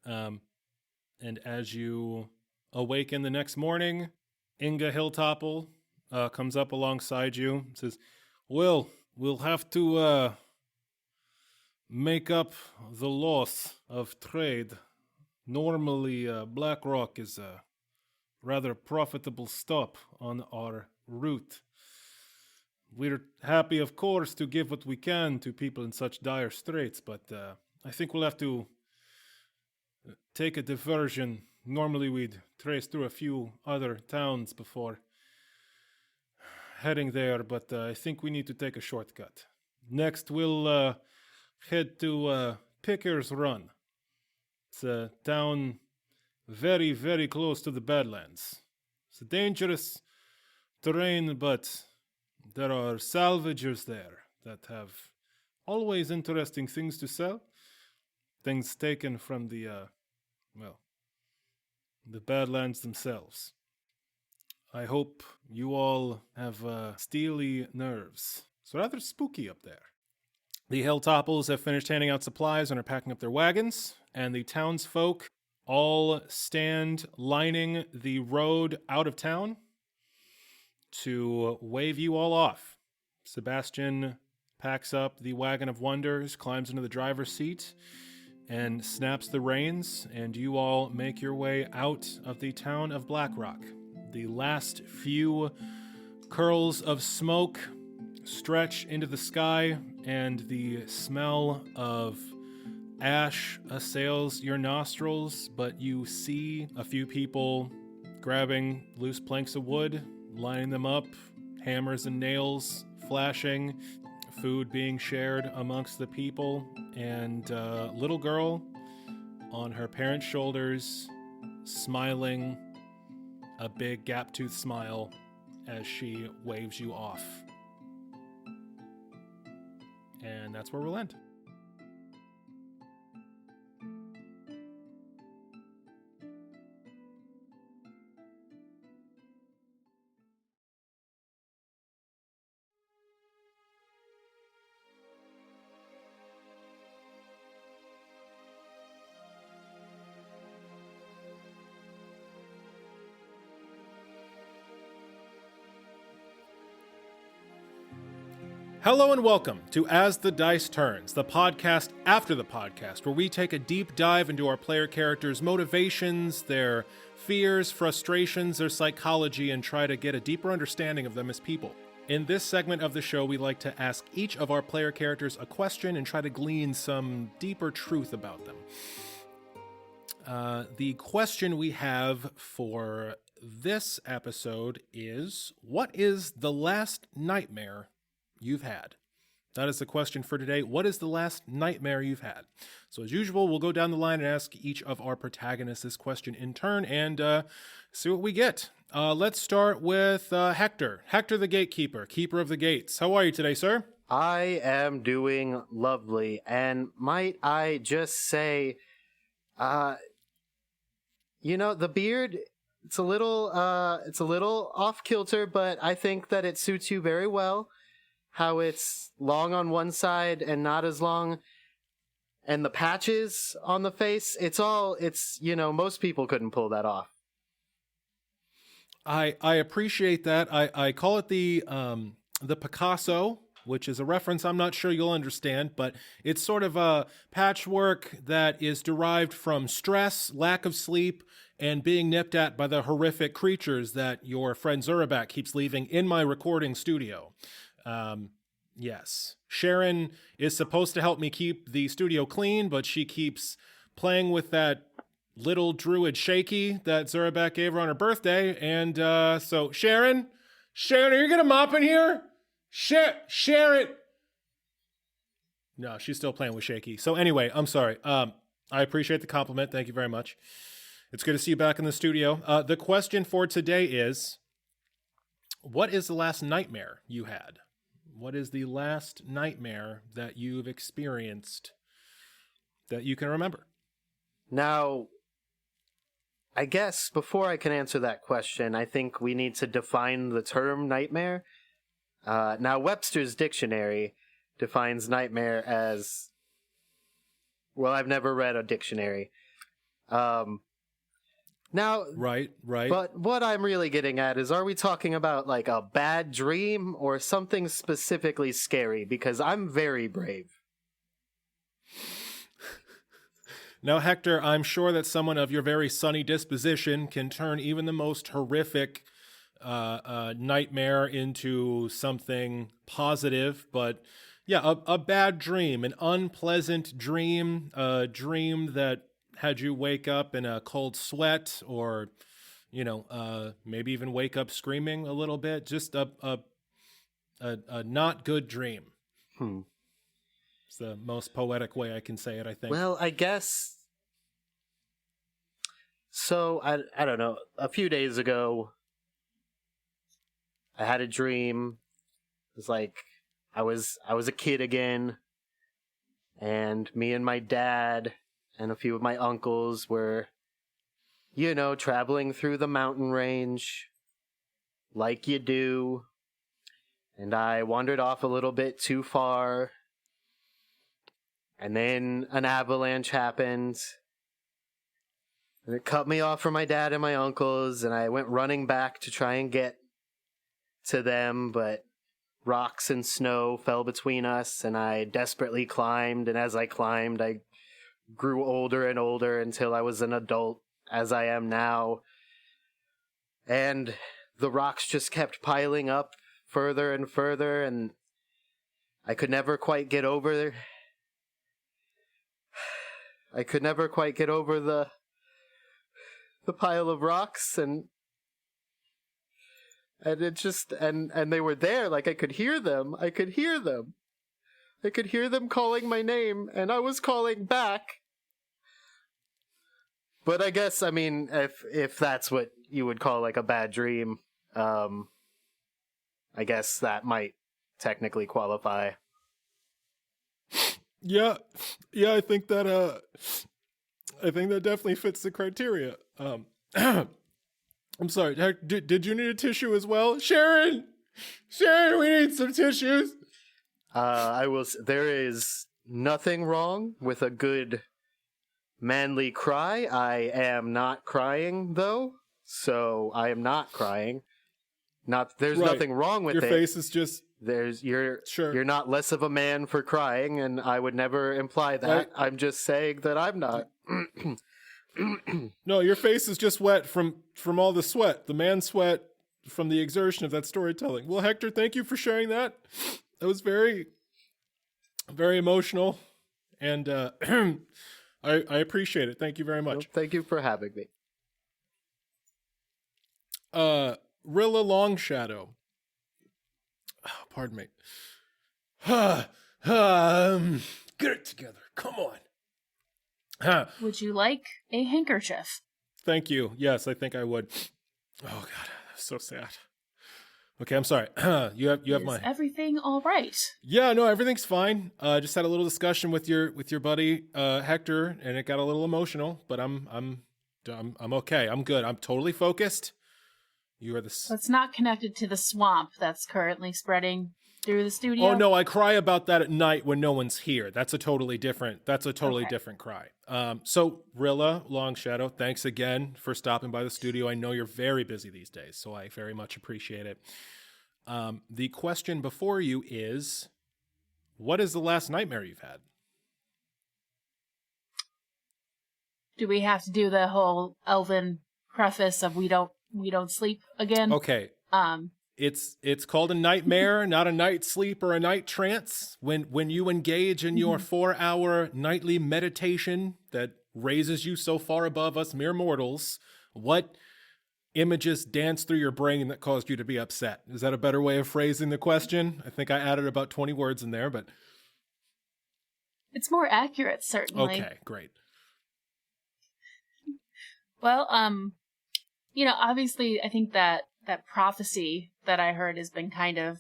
And as you awaken the next morning, Inga Hilltopple comes up alongside you and says, "Well, we'll have to make up the loss of trade. Normally, Blackrock is a rather profitable stop on our route. We're happy, of course, to give what we can to people in such dire straits, but I think we'll have to take a diversion. Normally we'd trace through a few other towns before heading there, but I think we need to take a shortcut. Next, we'll head to Picker's Run. It's a town very, very close to the Badlands. It's a dangerous terrain, but there are salvagers there that have always interesting things to sell. Things taken from the Badlands themselves. I hope you all have steely nerves. It's rather spooky up there." The Hilltopples have finished handing out supplies and are packing up their wagons, and the townsfolk all stand lining the road out of town to wave you all off. Sebastian packs up the Wagon of Wonders, climbs into the driver's seat, and snaps the reins, and you all make your way out of the town of Blackrock. The last few curls of smoke stretch into the sky, and the smell of ash assails your nostrils, but you see a few people grabbing loose planks of wood, lining them up, hammers and nails flashing, food being shared amongst the people, and a little girl on her parents' shoulders, smiling a big gap-toothed smile as she waves you off. And that's where we'll end. Hello and welcome to As the Dice Turns, the podcast after the podcast, where we take a deep dive into our player characters' motivations, their fears, frustrations, their psychology, and try to get a deeper understanding of them as people. In this segment of the show, we like to ask each of our player characters a question and try to glean some deeper truth about them. The question we have for this episode is, what is the last nightmare you've had? That is the question for today. What is the last nightmare you've had? So as usual, we'll go down the line and ask each of our protagonists this question in turn and see what we get. Let's start with Hector. Hector the Gatekeeper, Keeper of the Gates. How are you today, sir? I am doing lovely, and might I just say, the beard, it's a little off kilter, but I think that it suits you very well. How it's long on one side and not as long, and the patches on the face, most people couldn't pull that off. I appreciate that. I call it the Picasso, which is a reference I'm not sure you'll understand, but it's sort of a patchwork that is derived from stress, lack of sleep, and being nipped at by the horrific creatures that your friend Zurabak keeps leaving in my recording studio. Yes. Sharon is supposed to help me keep the studio clean, but she keeps playing with that little druid shaky that Zurabak gave her on her birthday. And so Sharon, are you gonna mop in here? Sharon. No, she's still playing with shaky. So anyway, I'm sorry. I appreciate the compliment. Thank you very much. It's good to see you back in the studio. The question for today is, what is the last nightmare you had? What is the last nightmare that you've experienced that you can remember? Now, I guess before I can answer that question, I think we need to define the term nightmare. Now, Webster's dictionary defines nightmare as... Well, I've never read a dictionary. Now, right. But what I'm really getting at is, are we talking about like a bad dream or something specifically scary? Because I'm very brave. Now, Hector, I'm sure that someone of your very sunny disposition can turn even the most horrific nightmare into something positive. But yeah, a bad dream, an unpleasant dream, a dream that had you wake up in a cold sweat, or, maybe even wake up screaming a little bit. Just a not good dream. It's the most poetic way I can say it, I think. Well, I guess. So, I don't know. A few days ago, I had a dream. It was like I was a kid again, and me and my dad and a few of my uncles were, traveling through the mountain range like you do. And I wandered off a little bit too far. And then an avalanche happened. And it cut me off from my dad and my uncles. And I went running back to try and get to them. But rocks and snow fell between us. And I desperately climbed. And as I climbed, I grew older and older until I was an adult, as I am now. And the rocks just kept piling up further and further, and I could never quite get over the pile of rocks, and it just and they were there, like I could hear them calling my name, and I was calling back. But I guess, I mean, if that's what you would call like a bad dream, I guess that might technically qualify. Yeah, I think that definitely fits the criteria. I'm sorry. Did you need a tissue as well, Sharon? We need some tissues. There is nothing wrong with a good manly cry. I am not crying though, so I am not crying. There's Right. nothing wrong with Your it. face is just Sure. you're not less of a man for crying, and I would never imply that. I'm just saying that I'm not. No, your face is just wet from all the sweat, the man sweat from the exertion of that storytelling. Well, Hector, thank you for sharing that. That was very, very emotional, and I appreciate it. Thank you very much. Well, thank you for having me. Rilla Longshadow. Oh, pardon me. Get it together. Come on. Would you like a handkerchief? Thank you. Yes, I think I would. Oh God, that's so sad. Okay, I'm sorry. you have Is my. everything all right? Yeah, no, everything's fine. Just had a little discussion with your buddy Hector, and it got a little emotional. But I'm okay. I'm good. I'm totally focused. You are the. That's not connected to the swamp that's currently spreading through the studio. Oh no, I cry about that at night when no one's here. That's a totally different Okay. different cry. So Rilla Longshadow, thanks again for stopping by the studio. I know you're very busy these days, so I very much appreciate it. The question before you is, what is the last nightmare you've had? Do we have to do the whole elven preface of we don't sleep again? Okay. It's called a nightmare, not a night sleep or a night trance. When you engage in your 4-hour nightly meditation that raises you so far above us mere mortals, what images dance through your brain that caused you to be upset? Is that a better way of phrasing the question? I think I added about 20 words in there, but It's more accurate, certainly. okay, great. Well, obviously I think that prophecy that I heard has been kind of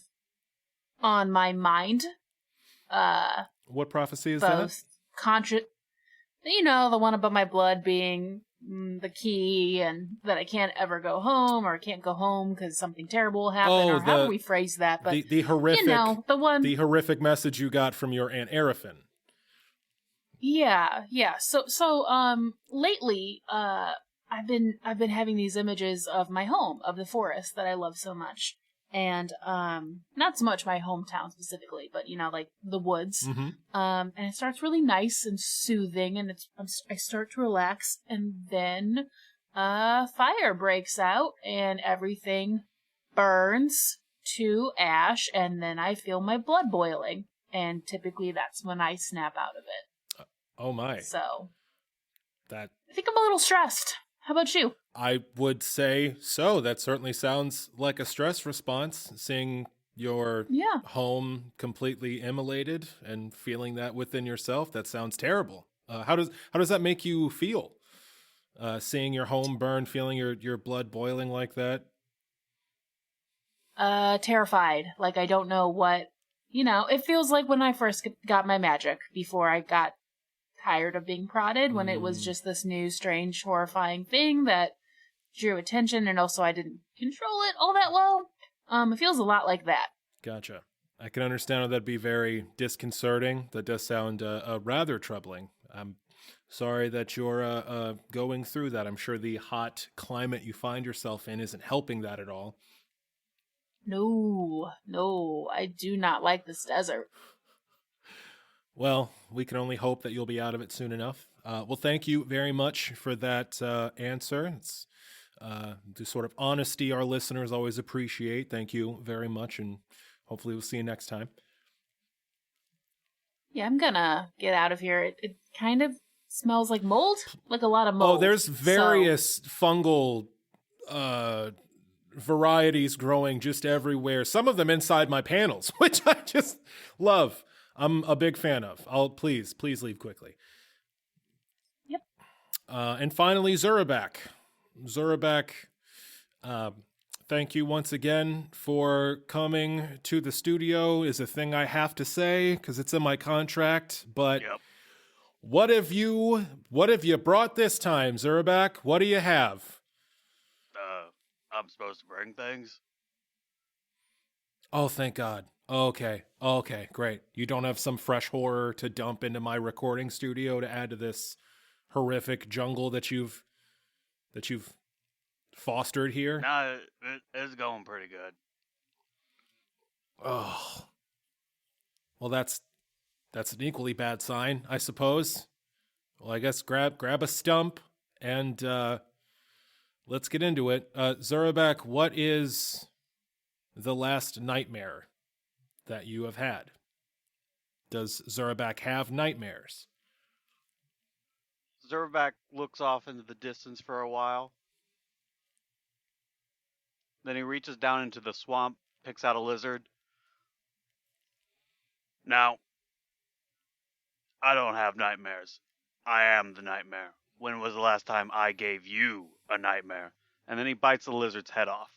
on my mind. What prophecy is both the one about my blood being the key, and that I can't ever go home, or can't go home because something terrible will happen, or however we phrase that. But the horrific, the one, the horrific message you got from your Aunt Arafin. Yeah. So lately, I've been having these images of my home, of the forest that I love so much, and not so much my hometown specifically, but like the woods. Mm-hmm. And it starts really nice and soothing, and I start to relax, and then fire breaks out, and everything burns to ash, and then I feel my blood boiling, and typically that's when I snap out of it. Oh my! So I think I'm a little stressed. How about you? I would say so. That certainly sounds like a stress response, seeing your home completely immolated and feeling that within yourself. That sounds terrible. How does that make you feel? Seeing your home burn, feeling your blood boiling like that? Terrified. Like I don't know what, it feels like when I first got my magic before I got tired of being prodded, when it was just this new, strange, horrifying thing that drew attention, and also I didn't control it all that well. It feels a lot like that. Gotcha. I can understand how that'd be very disconcerting. That does sound rather troubling. I'm sorry that you're going through that. I'm sure the hot climate you find yourself in isn't helping that at all. No, I do not like this desert. Well, we can only hope that you'll be out of it soon enough. Well, thank you very much for that answer. It's the sort of honesty our listeners always appreciate. Thank you very much, and hopefully we'll see you next time. Yeah, I'm gonna get out of here. It kind of smells like mold, like a lot of mold. Oh, there's various fungal varieties growing just everywhere. Some of them inside my panels, which I just love. I'm a big fan of. Please leave quickly. Yep. And finally, Zurabak. Zurabak, thank you once again for coming to the studio. Is a thing I have to say because it's in my contract. But Yep. what have you brought this time, Zurabak? What do you have? I'm supposed to bring things. Oh, thank God. Okay, great. You don't have some fresh horror to dump into my recording studio to add to this horrific jungle that you've fostered here? Nah, it's going pretty good. Oh. Well, that's an equally bad sign, I suppose. Well, I guess grab a stump and let's get into it. Zurabak, what is the last nightmare that you have had? Does Zurabak have nightmares? Zurabak looks off into the distance for a while. Then he reaches down into the swamp, picks out a lizard. Now, I don't have nightmares. I am the nightmare. When was the last time I gave you a nightmare? And then he bites the lizard's head off.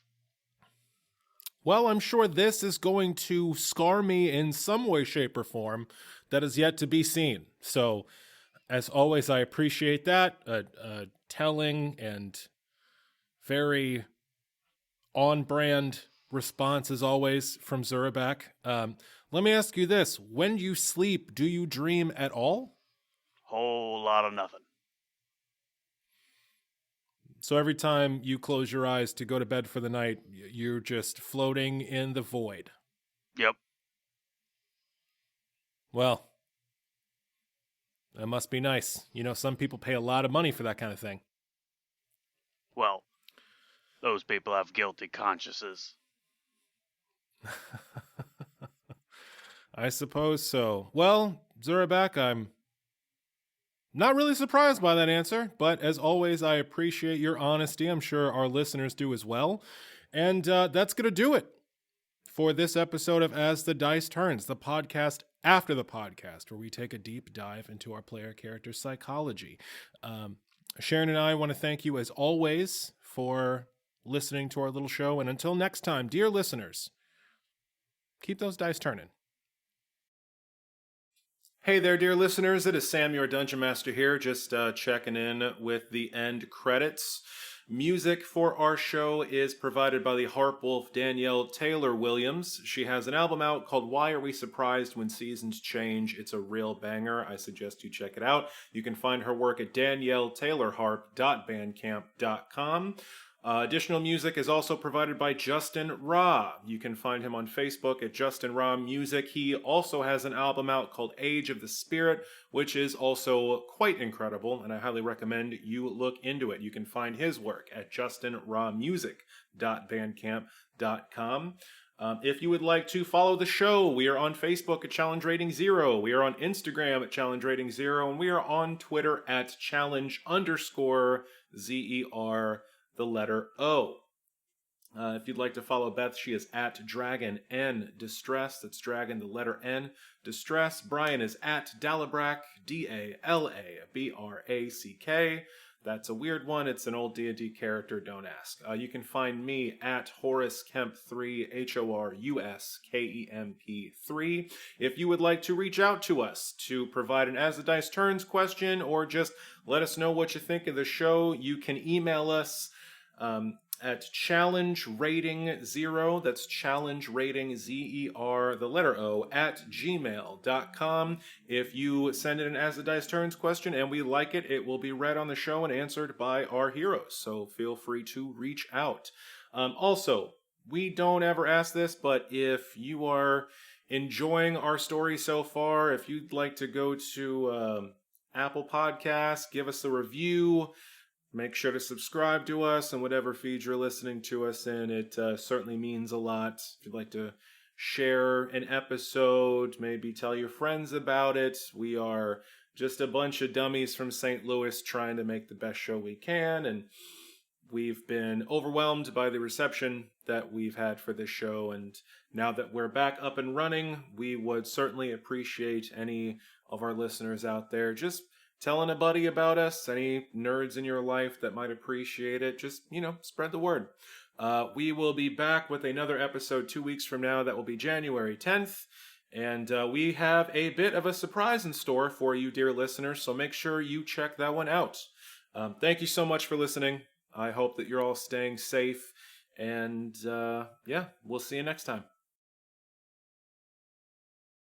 Well, I'm sure this is going to scar me in some way, shape, or form that is yet to be seen. So, as always, I appreciate that. Telling and very on-brand response, as always, from Zurabak. Let me ask you this. When you sleep, do you dream at all? Whole lot of nothing. So every time you close your eyes to go to bed for the night, you're just floating in the void. Yep. Well, that must be nice. You know, some people pay a lot of money for that kind of thing. Well, those people have guilty consciences. I suppose so. Well, Zurabak, I'm not really surprised by that answer, but as always, I appreciate your honesty. I'm sure our listeners do as well. And that's going to do it for this episode of As the Dice Turns, the podcast after the podcast, where we take a deep dive into our player character psychology. Sharon and I want to thank you, as always, for listening to our little show. And until next time, dear listeners, keep those dice turning. Hey there, dear listeners. It is Sam, your Dungeon Master here, just checking in with the end credits. Music for our show is provided by the harp wolf Danielle Taylor Williams. She has an album out called Why Are We Surprised When Seasons Change? It's a real banger. I suggest you check it out. You can find her work at danielletaylorharp.bandcamp.com. Additional music is also provided by Justin Ra. You can find him on Facebook at Justin Ra Music. He also has an album out called Age of the Spirit, which is also quite incredible, and I highly recommend you look into it. You can find his work at justinramusic.bandcamp.com. If you would like to follow the show, we are on Facebook at Challenge Rating 0. We are on Instagram at Challenge Rating 0, and we are on Twitter at Challenge_ZER. The letter O. If you'd like to follow Beth, she is at Dragon N Distress. That's Dragon, the letter N Distress. Brian is at Dalabrack, Dalabrack. That's a weird one. It's an old D&D character. Don't ask. You can find me at Horace Kemp 3, HORUSKEMP 3. If you would like to reach out to us to provide an As the Dice Turns question or just let us know what you think of the show, you can email us at challengerating0, that's challengerating, the letter O, at gmail.com. If you send in an As the Dice Turns question and we like it, it will be read on the show and answered by our heroes, so feel free to reach out. Also, we don't ever ask this, but if you are enjoying our story so far, if you'd like to go to Apple Podcasts, give us a review. Make sure to subscribe to us and whatever feed you're listening to us in. It certainly means a lot. If you'd like to share an episode, maybe tell your friends about it. We are just a bunch of dummies from St. Louis trying to make the best show we can, and we've been overwhelmed by the reception that we've had for this show, and now that we're back up and running, we would certainly appreciate any of our listeners out there just telling a buddy about us, any nerds in your life that might appreciate it. Just, spread the word. We will be back with another episode 2 weeks from now. That will be January 10th. And we have a bit of a surprise in store for you, dear listeners, so make sure you check that one out. Thank you so much for listening. I hope that you're all staying safe. And, we'll see you next time.